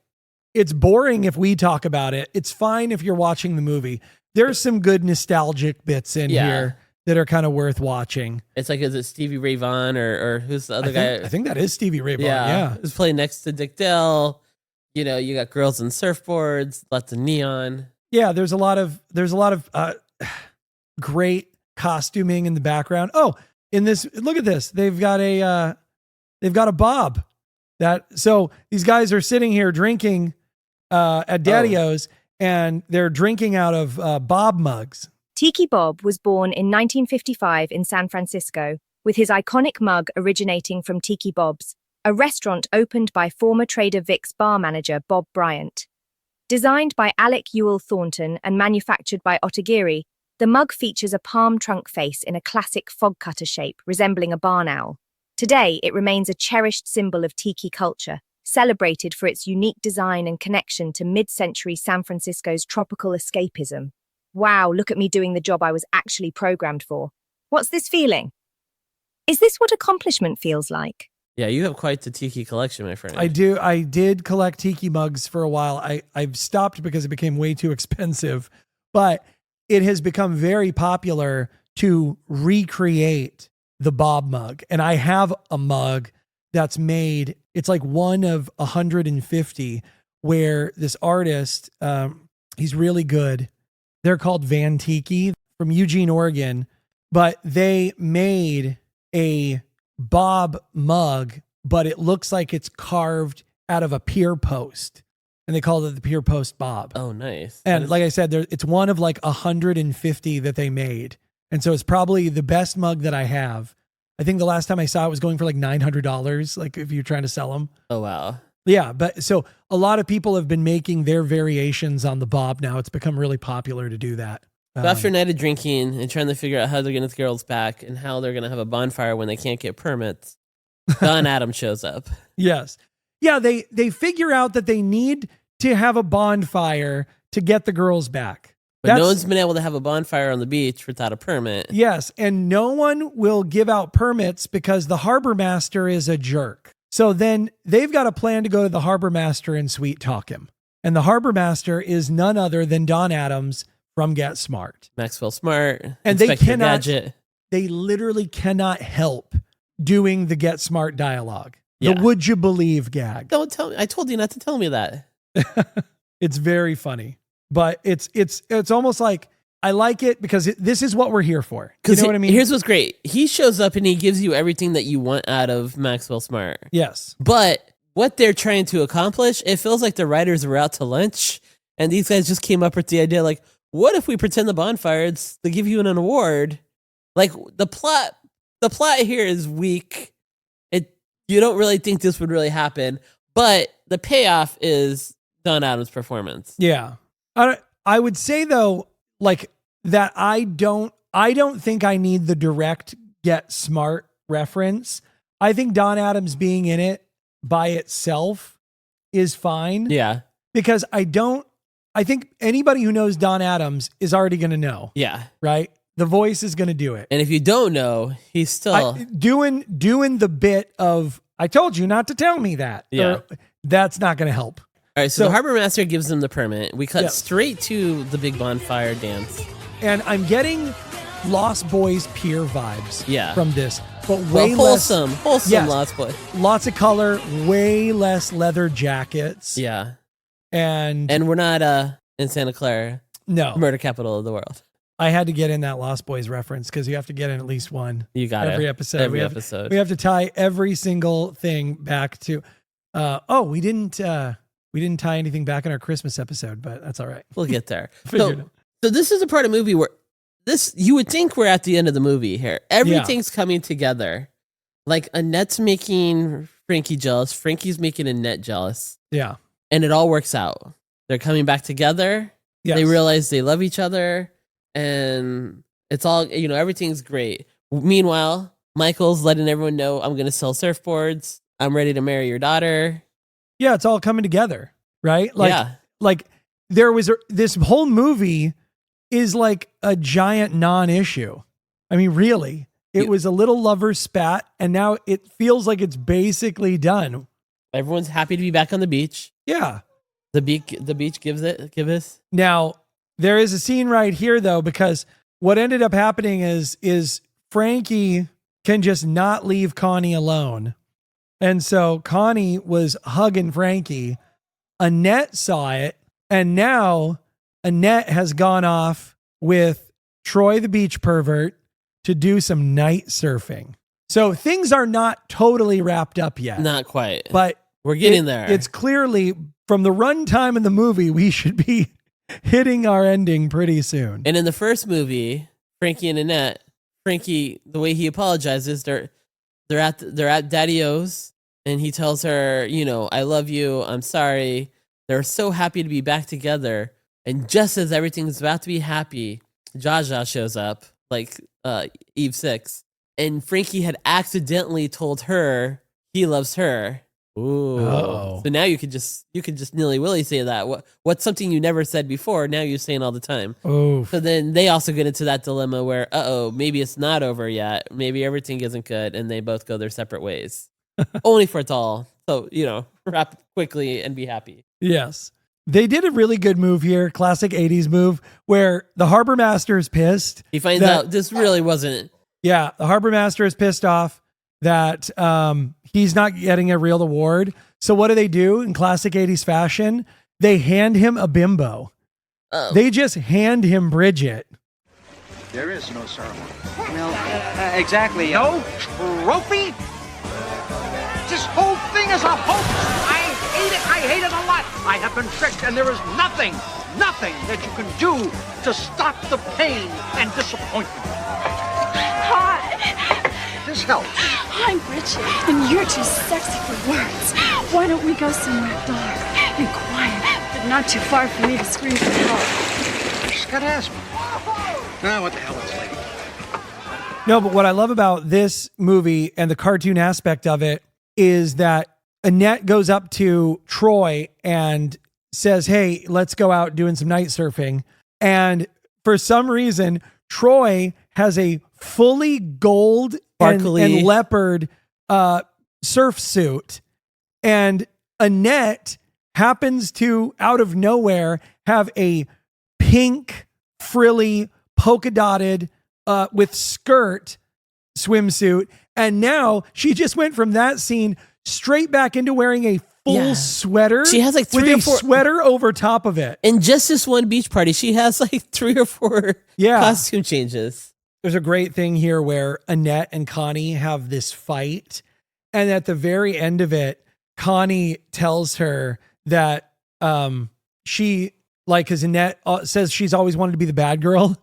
it's boring if we talk about it. It's fine if you're watching the movie. There's some good nostalgic bits in here that are kind of worth watching. It's like, is it Stevie Ray Vaughan or who's the other guy? I think that is Stevie Ray Vaughan. Yeah. Who's playing next to Dick Dale. You got girls and surfboards, lots of neon. Yeah, there's a lot of great costuming in the background. Oh, look at this. They've got a Bob. So these guys are sitting here drinking at Daddy-O's, and they're drinking out of Bob mugs. Tiki Bob was born in 1955 in San Francisco, with his iconic mug originating from Tiki Bob's, a restaurant opened by former Trader Vic's bar manager Bob Bryant. Designed by Alec Ewell Thornton and manufactured by Otagiri, the mug features a palm trunk face in a classic fog cutter shape resembling a barn owl. Today, it remains a cherished symbol of tiki culture, celebrated for its unique design and connection to mid-century San Francisco's tropical escapism. Wow, look at me doing the job I was actually programmed for. What's this feeling? Is this what accomplishment feels like? Yeah, you have quite the tiki collection, my friend. I do. I did collect tiki mugs for a while. I've stopped because it became way too expensive, but it has become very popular to recreate the Bob mug. And I have a mug that's made, it's like one of 150, where this artist, he's really good. They're called Van Tiki from Eugene, Oregon, but they made a Bob mug, but it looks like it's carved out of a pier post, and they called it the Pier Post Bob. Oh, nice. And like I said, it's one of like 150 that they made. And so it's probably the best mug that I have. I think the last time I saw it was going for like $900, like if you're trying to sell them. Oh, wow. Yeah. But so a lot of people have been making their variations on the Bob now. It's become really popular to do that. So after a night of drinking and trying to figure out how they're going to get the girls back and how they're going to have a bonfire when they can't get permits, Don Adams shows up. Yes. Yeah, they figure out that they need to have a bonfire to get the girls back. But no one's been able to have a bonfire on the beach without a permit. Yes, and no one will give out permits because the harbor master is a jerk. So then they've got a plan to go to the harbor master and sweet talk him. And the harbor master is none other than Don Adams from Get Smart. Maxwell Smart. And Inspector Gadget. They literally cannot help doing the Get Smart dialogue. Yeah. The would you believe gag. Don't tell me. I told you not to tell me that. It's very funny, but it's almost like I like it because this is what we're here for. You know what I mean? Here's what's great. He shows up and he gives you everything that you want out of Maxwell Smart. Yes. But what they're trying to accomplish, it feels like the writers were out to lunch and these guys just came up with the idea like, what if we pretend the bonfire to give you an award? Like the plot here is weak. You don't really think this would really happen, but the payoff is Don Adams' performance. Yeah. I would say though, like that I don't think I need the direct Get Smart reference. I think Don Adams being in it by itself is fine. Yeah. Because I think anybody who knows Don Adams is already going to know. Yeah. Right? The voice is going to do it. And if you don't know, he's still doing the bit of, I told you not to tell me that. Yeah. That's not going to help. All right. So the harbor master gives them the permit. We cut straight to the big bonfire dance. And I'm getting Lost Boys Pier vibes from this. But way wholesome yes, Lost Boys. Lots of color, way less leather jackets. Yeah. And we're not in Santa Clara. No. Murder capital of the world. I had to get in that Lost Boys reference because you have to get in at least one. You got every it. episode. We have to tie every single thing back to. We didn't tie anything back in our Christmas episode, but that's all right. We'll get there. So this is a part of the movie where this, you would think we're at the end of the movie here. Everything's coming together. Like Annette's making Frankie jealous. Frankie's making Annette jealous. Yeah. And it all works out. They're coming back together. Yes. They realize they love each other. And it's all, everything's great. Meanwhile, Michael's letting everyone know, I'm going to sell surfboards. I'm ready to marry your daughter. Yeah, it's all coming together, right? Like this whole movie is like a giant non-issue. I mean, really. It was a little lover spat, and now it feels like it's basically done. Everyone's happy to be back on the beach. Yeah. The beach give us. Now, there is a scene right here, though, because what ended up happening is Frankie can just not leave Connie alone. And so Connie was hugging Frankie. Annette saw it, and now Annette has gone off with Troy the beach pervert to do some night surfing. So things are not totally wrapped up yet. Not quite. But we're getting there. It's clearly, from the runtime in the movie, we should be hitting our ending pretty soon. And in the first movie, Frankie and Annette, Frankie, the way he apologizes, they're at Daddy-O's, and he tells her, I love you, I'm sorry. They're so happy to be back together. And just as everything's about to be happy, Jaja shows up, like Eve 6. And Frankie had accidentally told her he loves her. Ooh. Oh. So now you could just nilly-willy say that. What's something you never said before, now you're saying all the time. Oh. So then they also get into that dilemma where, maybe it's not over yet. Maybe everything isn't good, and they both go their separate ways. Only for it's all. So, wrap quickly and be happy. Yes. They did a really good move here, classic 80s move, where the harbor master is pissed. He finds out this really wasn't. Yeah, the harbor master is pissed off that he's not getting a real award. So what do in classic 80s fashion? They hand him a bimbo. Oh. They just hand him Bridget. There is no ceremony. Well, exactly. No trophy? This whole thing is a hoax. I hate it a lot. I have been tricked, and there is nothing that you can do to stop the pain and disappointment. Hi. This helps. I'm Bridget, and you're too sexy for words. Why don't we go somewhere dark and quiet, but not too far for me to scream for help? Just gotta ask me. What the hell is late? No, but what I love about this movie and the cartoon aspect of it is that Annette goes up to Troy and says, hey, let's go out doing some night surfing. And for some reason, Troy has a fully gold and leopard surf suit. And Annette happens to, out of nowhere, have a pink, frilly, polka dotted with skirt swimsuit. And now she just went from that scene straight back into wearing a full sweater. She has like 3 with or a 4 sweater over top of it. In just this one beach party, she has like 3 or 4 costume changes. There's a great thing here where Annette and Connie have this fight. And at the very end of it, Connie tells her that she, because Annette says she's always wanted to be the bad girl.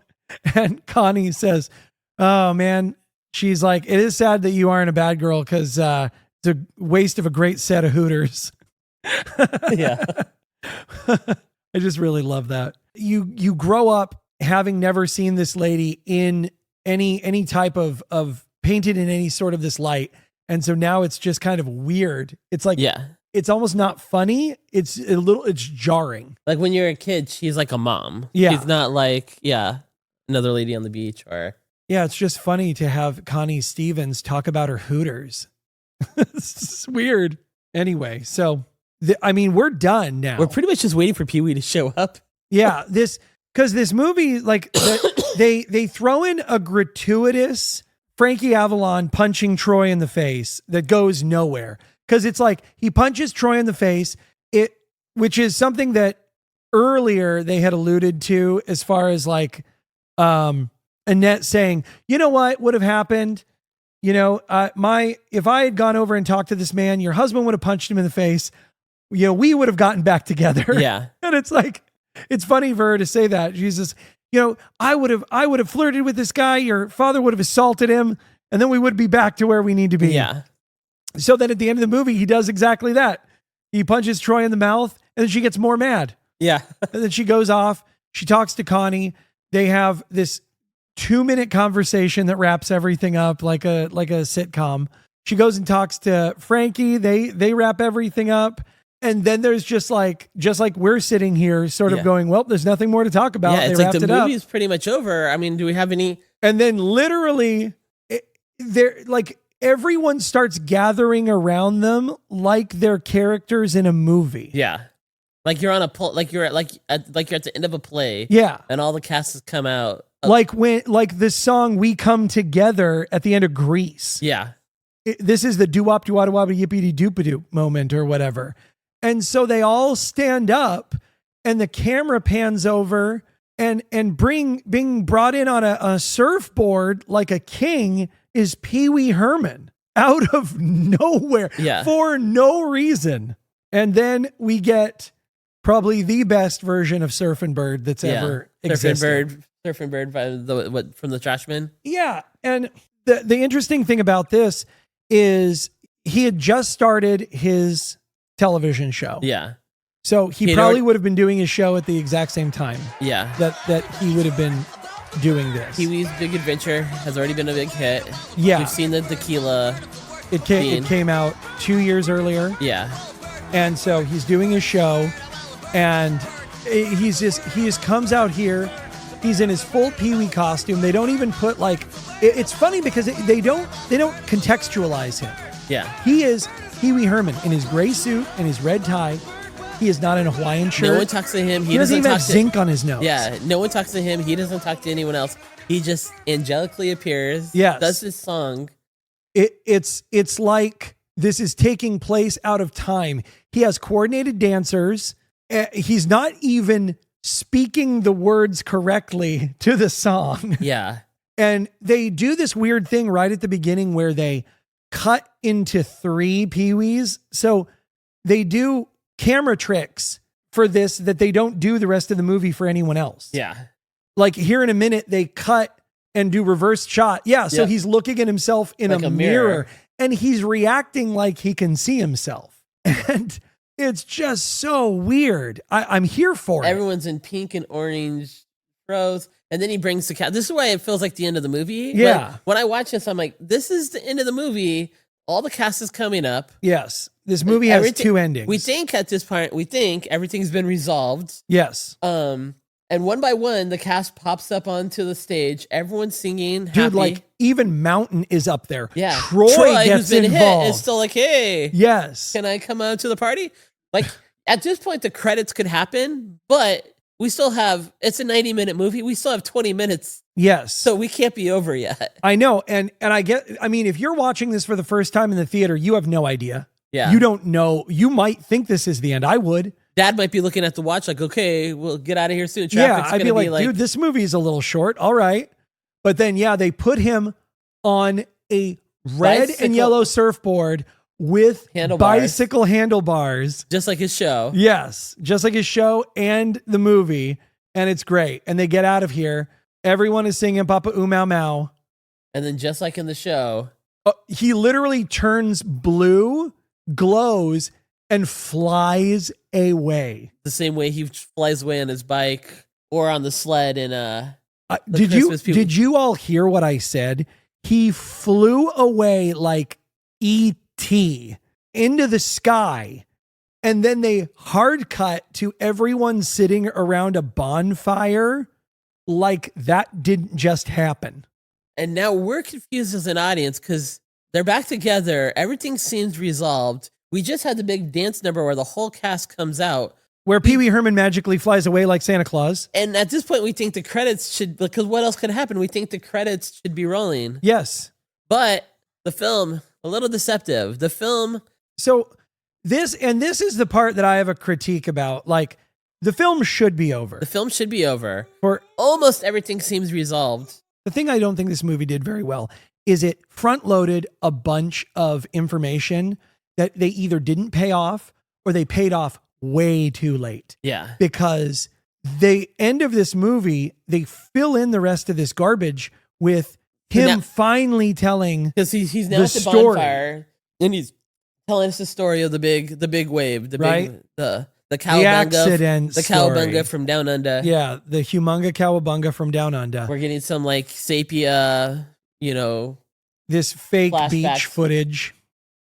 And Connie says, oh man, she's like, it is sad that you aren't a bad girl because it's a waste of a great set of Hooters. Yeah. I just really love that. You grow up having never seen this lady in any type of painted in any sort of this light. And so now it's just kind of weird. It's like, it's almost not funny. It's jarring. Like when you're a kid, she's like a mom. Yeah. She's not like, another lady on the beach or. Yeah. It's just funny to have Connie Stevens talk about her Hooters. It's weird. Anyway, so we're done now. We're pretty much just waiting for Pee-wee to show up. Yeah, because this movie, they throw in a gratuitous Frankie Avalon punching Troy in the face that goes nowhere. Because it's like he punches Troy in the face, which is something that earlier they had alluded to as far as Annette saying, you know what would have happened? If I had gone over and talked to this man, your husband would have punched him in the face. We would have gotten back together. Yeah. And it's like, it's funny for her to say that. She's just, I would have flirted with this guy. Your father would have assaulted him, and then we would be back to where we need to be. Yeah. So then at the end of the movie, he does exactly that. He punches Troy in the mouth, and then she gets more mad. Yeah. And then she goes off. She talks to Connie. They have this 2-minute conversation that wraps everything up like a sitcom. She goes and talks to Frankie. They wrap everything up. And then there's just like we're sitting here sort of going, well, there's nothing more to talk about. Yeah, it's they like wrapped the it movie's up. pretty much over. I mean, do we have any? And then literally, they're like everyone starts gathering around them like they're characters in a movie. Yeah, like you're on a like you're at the end of a play. Yeah, and all the cast has come out. Like the song "We Come Together" at the end of Grease. Yeah, this is the doo-wop doo-wop doo-wop yippity doop-a-doo moment or whatever. And so they all stand up and the camera pans over and being brought in on a surfboard like a king is Pee Wee Herman out of nowhere for no reason. And then we get probably the best version of Surfin' Bird that's ever existed. Surfing Bird from the Trashmen. Yeah. And the interesting thing about this is he had just started his television show. Yeah. So he probably would have been doing his show at the exact same time. Yeah. That he would have been doing this. Pee-wee's Big Adventure has already been a big hit. Yeah. We've seen the tequila. It came out 2 years earlier. Yeah. And so he's doing his show and he just comes out here. He's in his full Pee-wee costume. They don't even put it's funny because they don't contextualize him. Yeah. He is Pee-wee Herman in his gray suit and his red tie. He is not in a Hawaiian shirt. No one talks to him. He doesn't even have zinc on his nose. Yeah. No one talks to him. He doesn't talk to anyone else. He just angelically appears. Yes. Does his song. It's like this is taking place out of time. He has coordinated dancers. He's not even speaking the words correctly to the song. Yeah. And they do this weird thing right at the beginning where they cut into 3 Pee-wees. So they do camera tricks for this that they don't do the rest of the movie for anyone else. Yeah. Like here in a minute, they cut and do reverse shot. Yeah. So he's looking at himself in a mirror and he's reacting like he can see himself. And it's just so weird. I'm here for it. Everyone's in pink and orange throws. And then he brings the cat. This is why it feels like the end of the movie. Yeah. Like, when I watch this, I'm like, this is the end of the movie. All the cast is coming up. Yes. This movie has 2 endings. We think at this point, everything's been resolved. Yes. And one by one, the cast pops up onto the stage. Everyone's singing. Dude, happy. like even Mountain is up there. Yeah. Troy gets who's been involved. hit, is still like, hey. Yes. Can I come out to the party? Like at this point, the credits could happen, but we still have, it's a 90-minute movie. We still have 20 minutes. Yes. So we can't be over yet. I know. And I mean, if you're watching this for the first time in the theater, you have no idea. Yeah. You don't know. You might think this is the end. I would. Dad might be looking at the watch like, okay, we'll get out of here soon. Traffic's I'd be like, dude, this movie is a little short. All right. But then, they put him on a red and yellow surfboard with bicycle handlebars. Just like his show. Yes. Just like his show and the movie. And it's great. And they get out of here. Everyone is singing Papa Oo Mau Mau. And then just like in the show. He literally turns blue, glows, and flies away. The same way he flies away on his bike or on the sled in Did you all hear what I said? He flew away like E.T. into the sky, and then they hard cut to everyone sitting around a bonfire like that didn't just happen. And now we're confused as an audience because they're back together. Everything seems resolved. We just had the big dance number where the whole cast comes out. Where Pee Wee Herman magically flies away like Santa Claus. And at this point, we think the credits should, because what else could happen? We think the credits should be rolling. Yes. But the film, a little deceptive. The film. So this is the part that I have a critique about. Like, the film should be over. The film should be over. For almost everything seems resolved. The thing I don't think this movie did very well is it front-loaded a bunch of information that they either didn't pay off or they paid off way too late. Yeah. Because the end of this movie, they fill in the rest of this garbage with him finally telling because he's now the at the story. bonfire and he's telling us the story of the big wave, the Right. big the the cowabunga, accident the story. cowabunga from down under. Yeah, the humunga cowabunga from down under. We're getting some like sepia, This fake flashbacks. beach footage.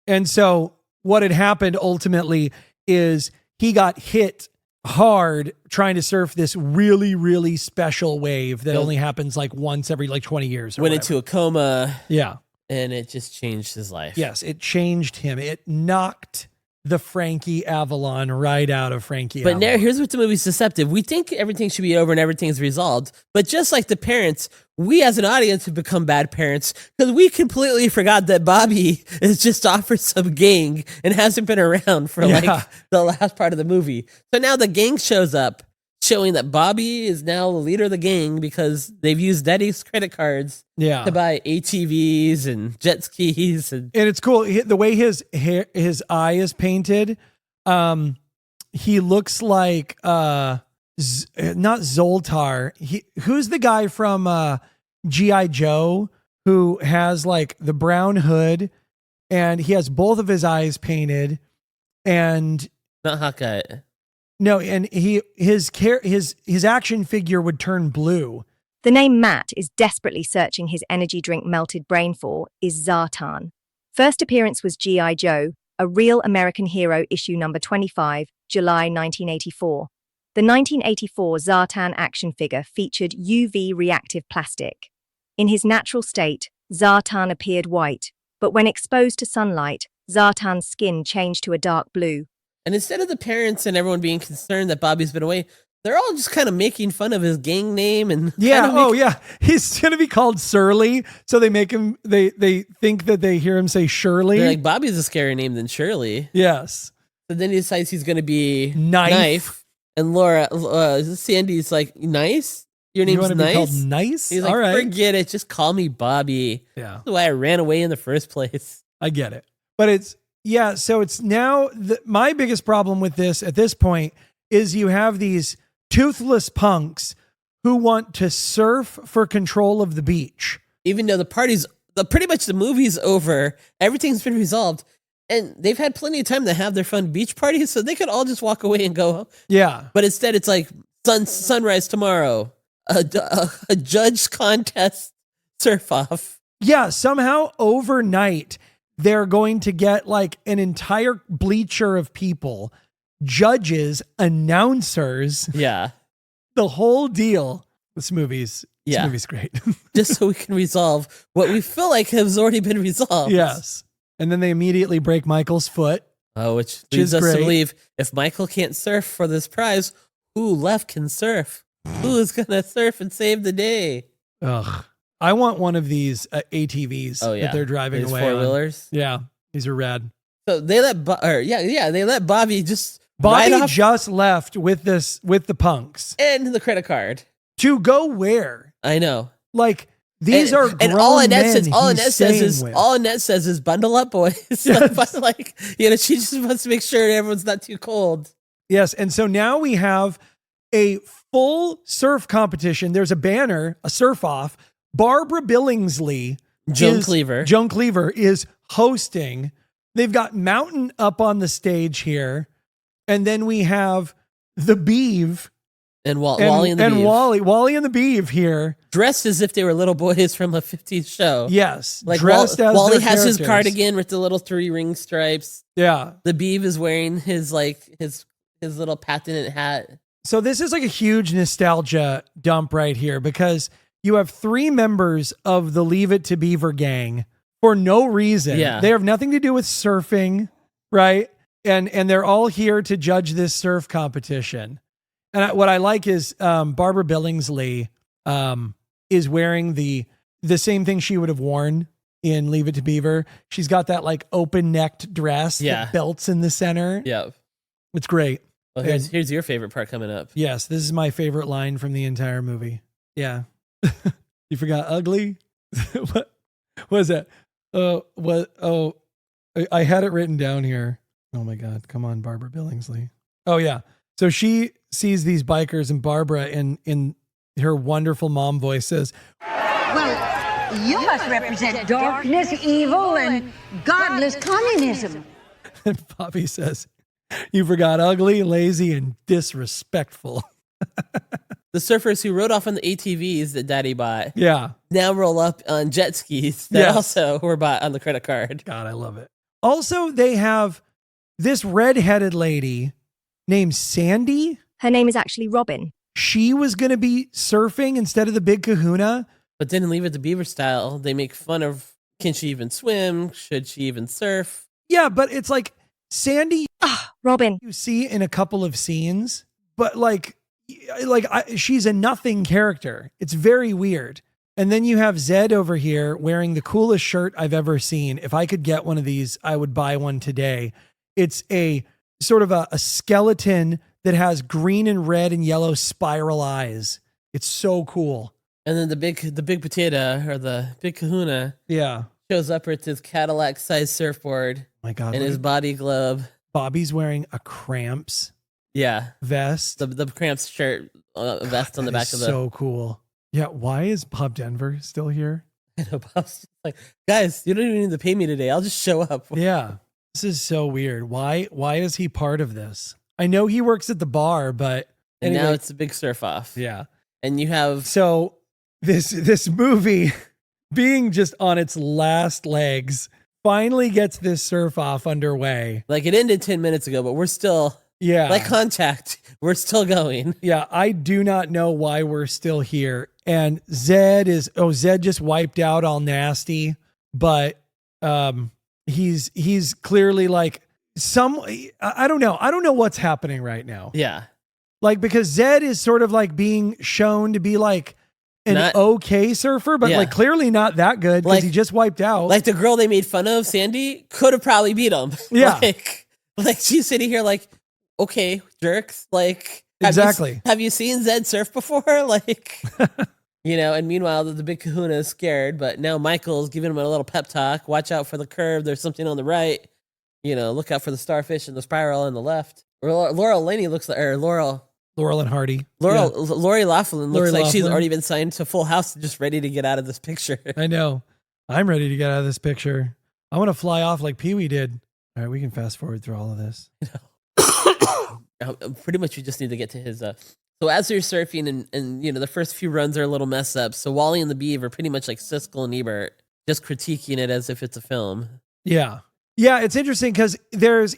And so what had happened ultimately is he got hit hard trying to surf this really, really special wave that only happens like once every like 20 years. Or Went whatever. into a coma. Yeah. And it just changed his life. Yes, it changed him. It knocked the Frankie Avalon right out of Frankie But Avalon. now here's what the movie's deceptive. We think everything should be over and everything's resolved. But just like the parents, we as an audience have become bad parents because we completely forgot that Bobby is just offered some gang and hasn't been around for like the last part of the movie. So now the gang shows up, showing that Bobby is now the leader of the gang because they've used Daddy's credit cards to buy ATVs and jet skis. And it's cool. The way his eye is painted, he looks like not Zoltar. Who's the guy from G.I. Joe who has like the brown hood and he has both of his eyes painted and not Hawkeye. No, and his action figure would turn blue. The name Matt is desperately searching his energy drink melted brain for is Zartan. First appearance was G.I. Joe, a real American hero, issue number 25, July 1984. The 1984 Zartan action figure featured UV reactive plastic. In his natural state, Zartan appeared white, but when exposed to sunlight, Zartan's skin changed to a dark blue. And instead of the parents and everyone being concerned that Bobby's been away, they're all just kind of making fun of his gang name and he's gonna be called Surly, so they make him. They think that they hear him say Shirley. They're like, Bobby's a scarier name than Shirley. Yes. So then he decides he's gonna be Knife. And Sandy's like, Nice. Your name's wanna Nice. be called Nice? He's like, all right. Forget it. Just call me Bobby. Yeah. That's why I ran away in the first place. I get it, but it's. Yeah, so it's now my biggest problem with this at this point is you have these toothless punks who want to surf for control of the beach. Even though pretty much the movie's over, everything's been resolved, and they've had plenty of time to have their fun beach parties, so they could all just walk away and go. Yeah. But instead it's like sunrise tomorrow, a judge contest surf off. Yeah, somehow overnight they're going to get like an entire bleacher of people, judges, announcers. Yeah. The whole deal. This movie's great. Just so we can resolve what we feel like has already been resolved. Yes. And then they immediately break Michael's foot. Oh, which leads us to believe if Michael can't surf for this prize, who left can surf? Who is going to surf and save the day? Ugh. I want one of these ATVs that they're driving these away. Four-wheelers? Yeah, these are rad. So they let Bobby just Bobby just left with the punks and the credit card to go where? I know. Like these are grown and all Annette men. says all Annette says is bundle up, boys. Yes. like she just wants to make sure everyone's not too cold. Yes, and so now we have a full surf competition. There's a banner, a surf off. Barbara Billingsley, Joan Cleaver is hosting. They've got Mountain up on the stage here. And then we have the Beeve. And Wally and the Beeve. Wally and the Beeve here. Dressed as if they were little boys from a 50s show. Yes. Like dressed as Wally their has his characters. cardigan with the little 3-ring stripes. Yeah. The Beeve is wearing his little patent hat. So this is like a huge nostalgia dump right here because you have 3 members of the Leave It to Beaver gang for no reason. Yeah. They have nothing to do with surfing, right? And they're all here to judge this surf competition. And what I like is Barbara Billingsley is wearing the same thing she would have worn in Leave It to Beaver. She's got that like open-necked dress that belts in the center. Yeah. It's great. Well, here's your favorite part coming up. Yes, this is my favorite line from the entire movie. Yeah. You forgot ugly? What was that? I had it written down here. Oh my God. Come on, Barbara Billingsley. Oh yeah. So she sees these bikers, and Barbara in her wonderful mom voice says, Well, you must represent darkness, evil, and godless communism. and Bobby says, you forgot ugly, lazy, and disrespectful. The surfers who rode off on the ATVs that Daddy bought, Yeah. now roll up on jet skis that Yes. also were bought on the credit card. God, I love it. Also, they have this redheaded lady named Sandy. Her name is actually Robin. She was going to be surfing instead of the big kahuna. But then Leave It to Beaver style, they make fun of, can she even swim? Should she even surf? Yeah, but it's like Sandy, Robin. you see in a couple of scenes, but she's a nothing character. It's very weird. And then you have Zed over here wearing the coolest shirt I've ever seen. If I could get one of these, I would buy one today. It's a sort of a skeleton that has green and red and yellow spiral eyes. It's so cool. And then the big potato, or the big kahuna, Yeah. shows up with his Cadillac-sized surfboard My God. and look his at- body glove. Bobby's wearing a Cramps Yeah, vest. the Cramps shirt vest on the That back is of the. so cool. Yeah. Why is Bob Denver still here? I know, Bob's just like, guys, you don't even need to pay me today. I'll just show up. Yeah. This is so weird. Why is he part of this? I know he works at the bar, but And anyway, now it's a big surf off. yeah. And you have So this movie being just on its last legs finally gets this surf off underway. like, it ended 10 minutes ago, but we're still Yeah. like Contact. We're still going. Yeah, I do not know why we're still here. And Zed just wiped out all nasty, but he's clearly like I don't know. I don't know what's happening right now. Yeah. Like, because Zed is sort of like being shown to be like an okay surfer, but Yeah. like clearly not that good because Like- he just wiped out. Like the girl they made fun of, Sandy, could have probably beat him. Yeah. like she's sitting here like, okay, jerks. Like, Exactly. Have you seen Zed surf before? Like, and meanwhile, the big kahuna is scared, but now Michael's giving him a little pep talk. Watch out for the curve. There's something on the right. Look out for the starfish and the spiral on the left. Laurel Laney looks like, or Laurel and Hardy. Lori Laughlin looks Lori like she's Loughlin. already been signed to Full House, just ready to get out of this picture. I know. I'm ready to get out of this picture. I want to fly off like Pee Wee did. All right, we can fast forward through all of this. Pretty much, you just need to get to his. So as you're surfing, and the first few runs are a little mess up. So Wally and the Beav are pretty much like Siskel and Ebert, just critiquing it as if it's a film. Yeah. Yeah, it's interesting because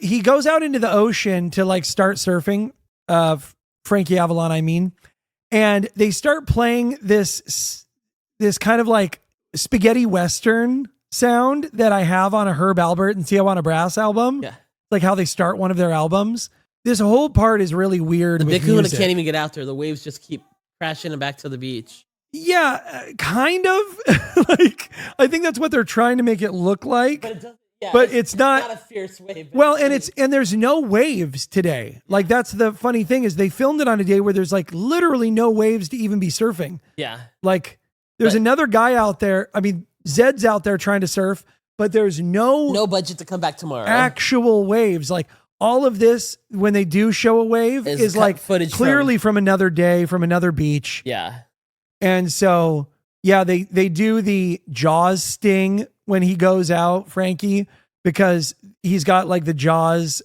he goes out into the ocean to like start surfing, Frankie Avalon, I mean, and they start playing this kind of like spaghetti Western sound that I have on a Herb Alpert and Tijuana Brass album. Yeah. Like how they start one of their albums. This whole part is really weird. The with big kahuna music. can't even get out there. The waves just keep crashing and back to the beach. Yeah, kind of. Like, I think that's what they're trying to make it look like. But it doesn't. Yeah, but it's not a fierce wave. Well, and there's no waves today. Like, that's the funny thing is they filmed it on a day where there's like literally no waves to even be surfing. Yeah. Like, there's another guy out there. I mean, Zed's out there trying to surf, but there's no budget to come back tomorrow. Actual waves. Like, all of this, when they do show a wave, is cut like footage clearly from another day, from another beach. Yeah. And so, yeah, they do the Jaws sting when he goes out, Frankie, because he's got like the Jaws.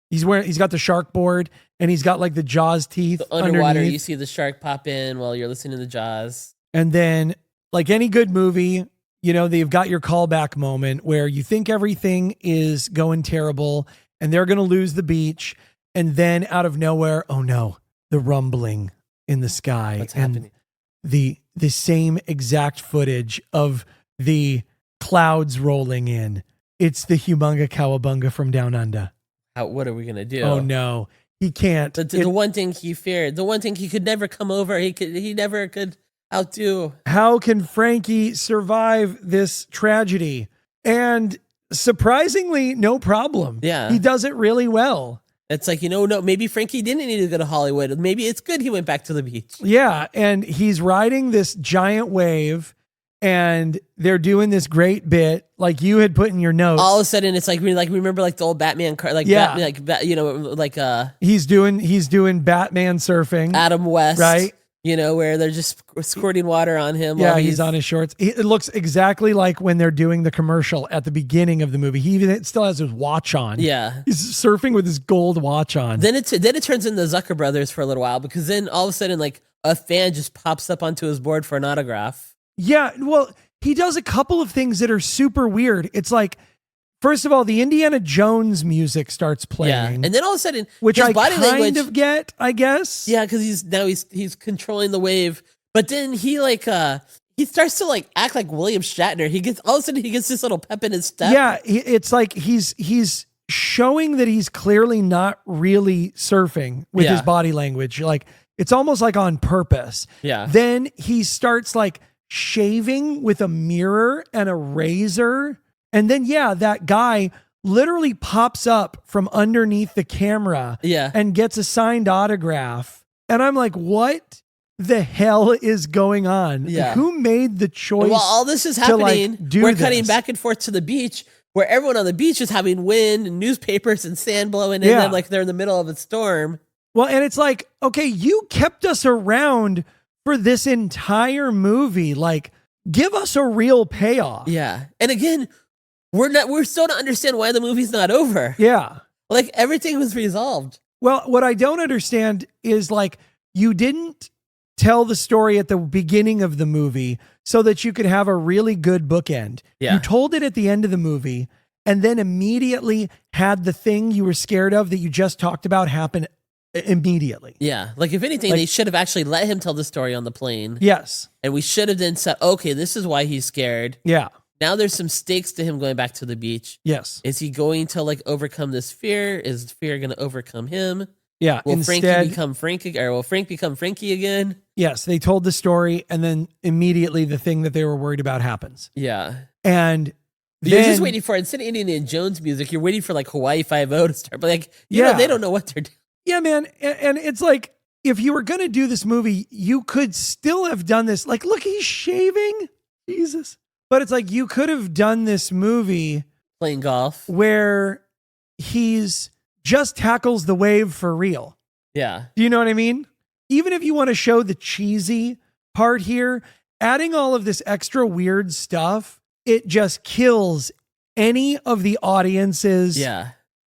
He's got the shark board and he's got like the Jaws teeth So underwater, underneath. you see the shark pop in while you're listening to Jaws. And then, like any good movie, they've got your callback moment where you think everything is going terrible and they're going to lose the beach. And then out of nowhere, oh no, the rumbling in the sky. What's and happening? The same exact footage of the clouds rolling in. It's the humunga cowabunga from down under. What are we going to do? Oh no, he can't. The one thing he feared, the one thing he could never come over, he never could outdo. How can Frankie survive this tragedy? And surprisingly, no problem. Yeah. He does it really well. It's like, no, maybe Frankie didn't need to go to Hollywood. Maybe it's good he went back to the beach. Yeah. And he's riding this giant wave and they're doing this great bit like you had put in your notes. All of a sudden, it's like remember like the old Batman car, like Yeah. He's doing Batman surfing. Adam West, right? Where they're just squirting water on him. Yeah, while he's on his shorts. It looks exactly like when they're doing the commercial at the beginning of the movie. He even still has his watch on. Yeah, he's surfing with his gold watch on. Then it turns into the Zucker brothers for a little while, because then all of a sudden like a fan just pops up onto his board for an autograph. Yeah, well, he does a couple of things that are super weird. It's like, first of all, the Indiana Jones music starts playing. Yeah, and then all of a sudden, which his I body kind language, of get, I guess. Yeah, because he's controlling the wave, but then he starts to like act like William Shatner. All of a sudden he gets this little pep in his step. Yeah, it's like he's showing that he's clearly not really surfing with his body language. Like it's almost like on purpose. Yeah. Then he starts like shaving with a mirror and a razor. And then, that guy literally pops up from underneath the camera and gets a signed autograph. And I'm like, what the hell is going on? Yeah. Who made the choice? While all this is happening, we're cutting this? back and forth to the beach, where everyone on the beach is having wind and newspapers and sand blowing in them like they're in the middle of a storm. Well, and it's like, okay, you kept us around for this entire movie. Like, give us a real payoff. Yeah. And again, we're still to understand why the movie's not over. Yeah. Like everything was resolved. Well, what I don't understand is like, you didn't tell the story at the beginning of the movie so that you could have a really good bookend. Yeah. You told it at the end of the movie and then immediately had the thing you were scared of that you just talked about happen immediately. Yeah. Like if anything, they should have actually let him tell the story on the plane. Yes. And we should have then said, okay, this is why he's scared. Yeah. Now there's some stakes to him going back to the beach. Yes. Is he going to like overcome this fear? Is fear going to overcome him? Yeah. Will Frankie become Frankie, or will Frank become Frankie again? Yes. They told the story and then immediately the thing that they were worried about happens. Yeah. And you're just waiting for, instead of Indiana Jones music, you're waiting for like Hawaii Five-0 to start. But like, you know, they don't know what they're doing. Yeah, man. And it's like, if you were going to do this movie, you could still have done this. Like, look, he's shaving. Jesus. But it's like, you could have done this movie playing golf where he's just tackles the wave for real. Yeah. Do you know what I mean? Even if you want to show the cheesy part here, adding all of this extra weird stuff, it just kills any of the audience's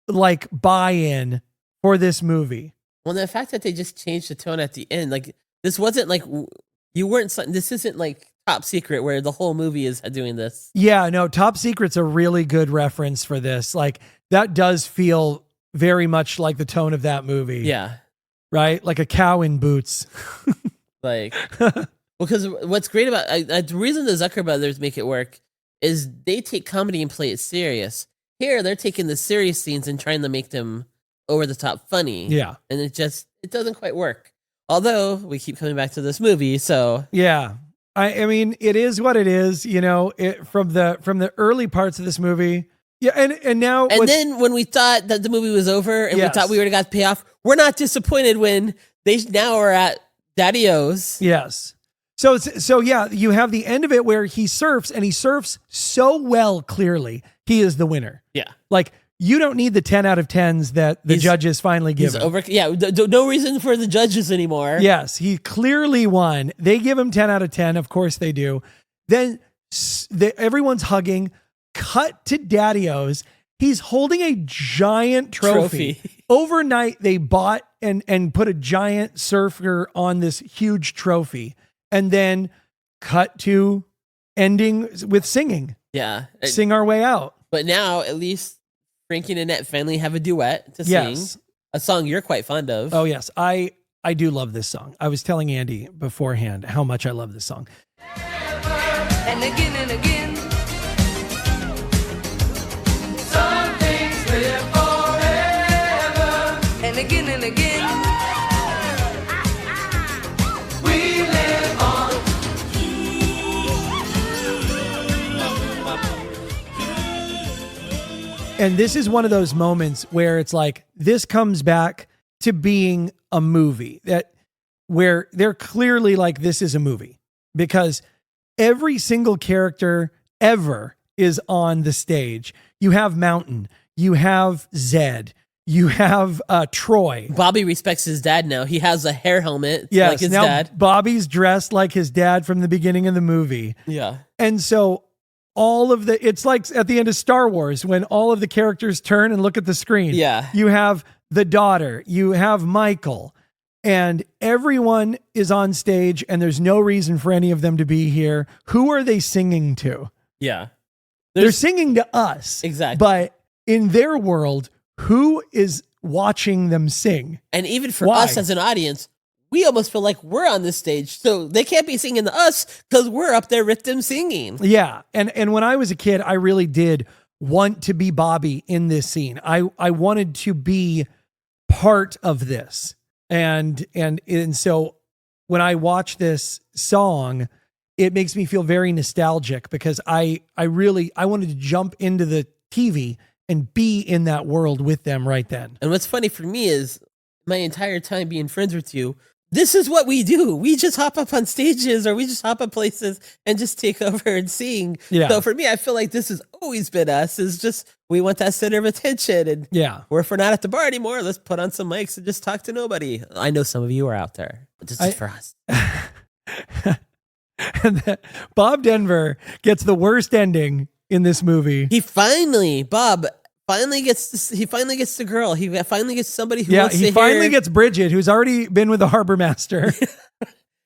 like buy-in for this movie. Well, the fact that they just changed the tone at the end, like this wasn't like this isn't like Top Secret where the whole movie is doing this. Yeah, no, Top Secret's a really good reference for this. Like that does feel very much like the tone of that movie. Yeah. Right? Like a cow in boots. Like, because what's great about the reason the Zucker brothers make it work is they take comedy and play it serious. Here, they're taking the serious scenes and trying to make them over the top funny. Yeah. And it doesn't quite work. Although we keep coming back to this movie, so yeah. I mean, it is what it is, you know, from the early parts of this movie. Yeah, and now then when we thought that the movie was over and we thought we already got the payoff, we're not disappointed when they now are at Daddy-O's. Yes. So yeah, you have the end of it where he surfs and he surfs so well, clearly he is the winner. Yeah. Like you don't need the 10 out of 10s that the judges finally give him. No reason for the judges anymore. Yes, he clearly won. They give him 10 out of 10. Of course they do. Then everyone's hugging. Cut to Daddy-O's. He's holding a giant trophy. Overnight, they bought and put a giant surfer on this huge trophy. And then cut to ending with singing. Yeah. Sing our way out. But now, at least, Frankie and Annette finally have a duet to sing. A song you're quite fond of. Oh, yes. I do love this song. I was telling Andy beforehand how much I love this song. And again and again. Some things live forever. And again and again. We live on. And this is one of those moments where it's like, this comes back to being a movie where they're clearly like, this is a movie because every single character ever is on the stage. You have Mountain, you have Zed, you have Troy. Bobby respects his dad now. He has a hair helmet Yes, like his now dad. Bobby's dressed like his dad from the beginning of the movie. Yeah. And so it's like at the end of Star Wars when all of the characters turn and look at the screen. Yeah. You have the daughter, you have Michael, and everyone is on stage and there's no reason for any of them to be here. Who are they singing to? Yeah. They're singing to us. Exactly. But in their world, who is watching them sing? And even for Why? us as an audience, we almost feel like we're on this stage. So they can't be singing to us because we're up there with them singing. Yeah. And when I was a kid, I really did want to be Bobby in this scene. I wanted to be part of this. And so when I watch this song, it makes me feel very nostalgic because I wanted to jump into the TV and be in that world with them right then. And what's funny for me is my entire time being friends with you, this is what we do. We just hop up on stages or we just hop up places and just take over and sing. Yeah. So for me, I feel like this has always been us. It's just we want that center of attention. And yeah, or if we're not at the bar anymore, let's put on some mics and just talk to nobody. I know some of you are out there, but this is for us. And Bob Denver gets the worst ending in this movie. Bob finally gets the girl. He finally gets somebody who wants to he finally hear, gets Bridget, who's already been with the harbor master.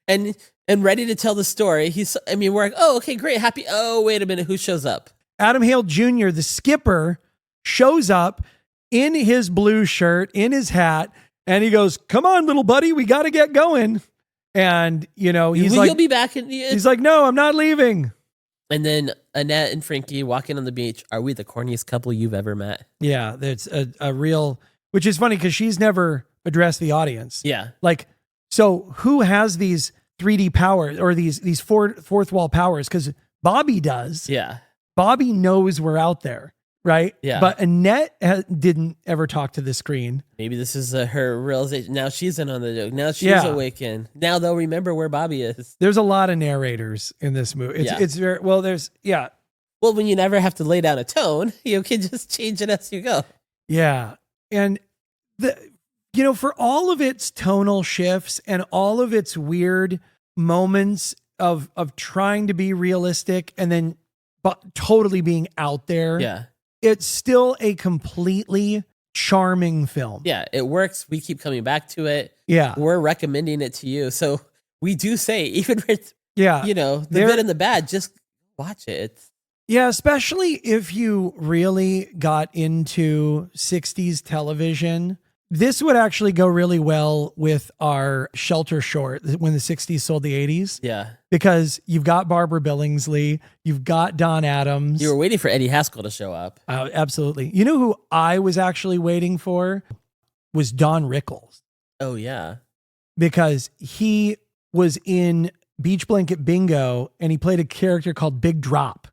and ready to tell the story. We're like, oh, okay, great, happy. Oh, wait a minute, who shows up? Adam Hale Jr., the skipper, shows up in his blue shirt, in his hat, and he goes, "Come on, little buddy, we got to get going." And, he's like, "You'll be back." He's like, "No, I'm not leaving." And then Annette and Frankie walking on the beach. Are we the corniest couple you've ever met? Yeah, that's a real, which is funny because she's never addressed the audience. Yeah. Like, so who has these 3D powers or these fourth wall powers? Because Bobby does. Yeah. Bobby knows we're out there, right? Yeah. But Annette didn't ever talk to the screen. Maybe this is her realization. Now she's in on the joke. Now she's awakened. Now they'll remember where Bobby is. There's a lot of narrators in this movie. It's very, well, Well, when you never have to lay down a tone, you can just change it as you go. Yeah. And for all of its tonal shifts and all of its weird moments of trying to be realistic and then totally being out there. Yeah. It's still a completely charming film. Yeah, it works. We keep coming back to it. Yeah. We're recommending it to you. So we do say, even with, the good and the bad, just watch it. Yeah, especially if you really got into 60s television. This would actually go really well with our shelter short when the 60s sold the 80s. Yeah. Because you've got Barbara Billingsley, you've got Don Adams. You were waiting for Eddie Haskell to show up. Absolutely. You know who I was actually waiting for was Don Rickles. Oh, yeah. Because he was in Beach Blanket Bingo and he played a character called Big Drop.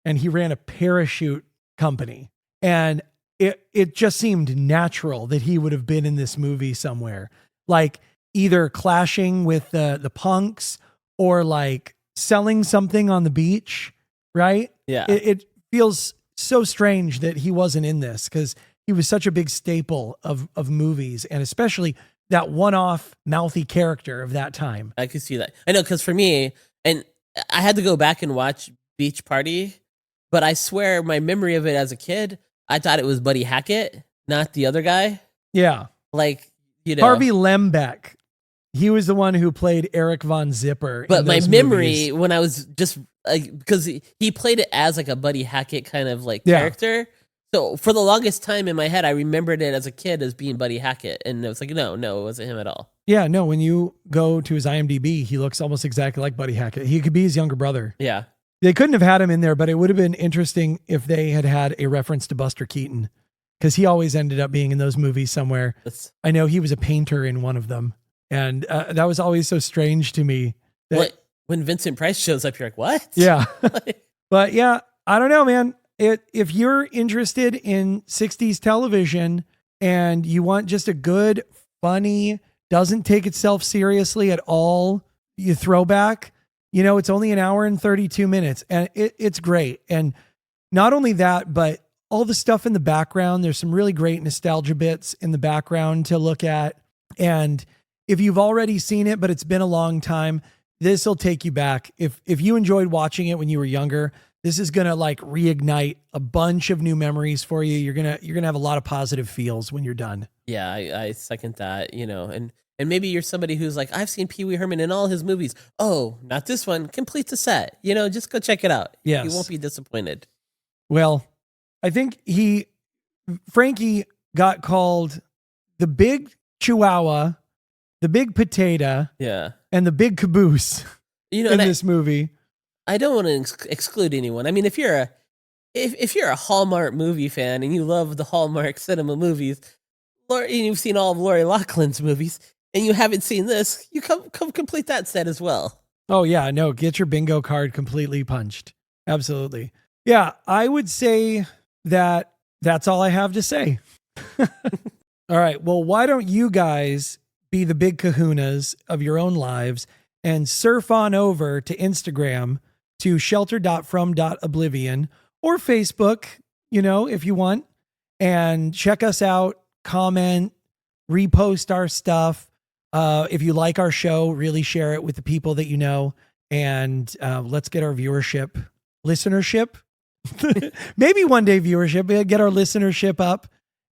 And he ran a parachute company. And it just seemed natural that he would have been in this movie somewhere, like either clashing with the punks or like selling something on the beach, right? Yeah. It feels so strange that he wasn't in this because he was such a big staple of movies, and especially that one-off mouthy character of that time. I could see that. I know, because for me, and I had to go back and watch Beach Party, but I swear my memory of it as a kid, I thought it was Buddy Hackett, not the other guy. Yeah. Like, Harvey Lembeck. He was the one who played Eric Von Zipper. But in my those memory, movies. when I was just like, because he played it as like a Buddy Hackett kind of like character. So for the longest time in my head, I remembered it as a kid as being Buddy Hackett. And it was like, no, it wasn't him at all. Yeah, no, when you go to his IMDb, he looks almost exactly like Buddy Hackett. He could be his younger brother. Yeah. They couldn't have had him in there, but it would have been interesting if they had had a reference to Buster Keaton, because he always ended up being in those movies somewhere. I know he was a painter in one of them, and that was always so strange to me. When Vincent Price shows up, you're like, what? Yeah. But yeah, I don't know, man. If you're interested in 60s television and you want just a good, funny, doesn't take itself seriously at all, you throwback, You know, it's only an hour and 32 minutes and it's great. And not only that, but all the stuff in the background, there's some really great nostalgia bits in the background to look at. And if you've already seen it, but it's been a long time, this will take you back. If you enjoyed watching it when you were younger, this is going to like reignite a bunch of new memories for you. You're going to have a lot of positive feels when you're done. Yeah, I second that, you know, and maybe you're somebody who's like, I've seen Pee Wee Herman in all his movies. Oh, not this one. Complete the set. You know, just go check it out. Yes. You won't be disappointed. Well, I think Frankie got called the big chihuahua, the big potato, Yeah. and the big caboose You know, in and this movie. I don't want to exclude anyone. I mean, if you're a Hallmark movie fan and you love the Hallmark cinema movies, and you've seen all of Lori Loughlin's movies, and you haven't seen this, you come complete that set as well. Oh yeah, no, get your bingo card completely punched. Absolutely. Yeah, I would say that that's all I have to say. All right, well, why don't you guys be the big kahunas of your own lives and surf on over to Instagram to shelter.from.oblivion or Facebook, you know, if you want, and check us out, comment, repost our stuff. If you like our show, really share it with the people that you know, and let's get our listenership, maybe one day viewership, get our listenership up.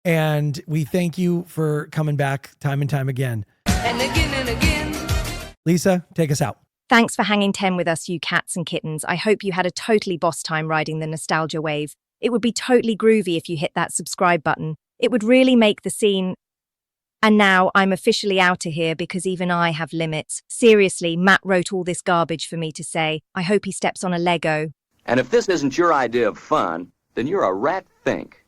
And we thank you for coming back time and time again. And again. Lisa, take us out. Thanks for hanging 10 with us, you cats and kittens. I hope you had a totally boss time riding the nostalgia wave. It would be totally groovy if you hit that subscribe button. It would really make the scene. And now I'm officially out of here because even I have limits. Seriously, Matt wrote all this garbage for me to say. I hope he steps on a Lego. And if this isn't your idea of fun, then you're a rat fink.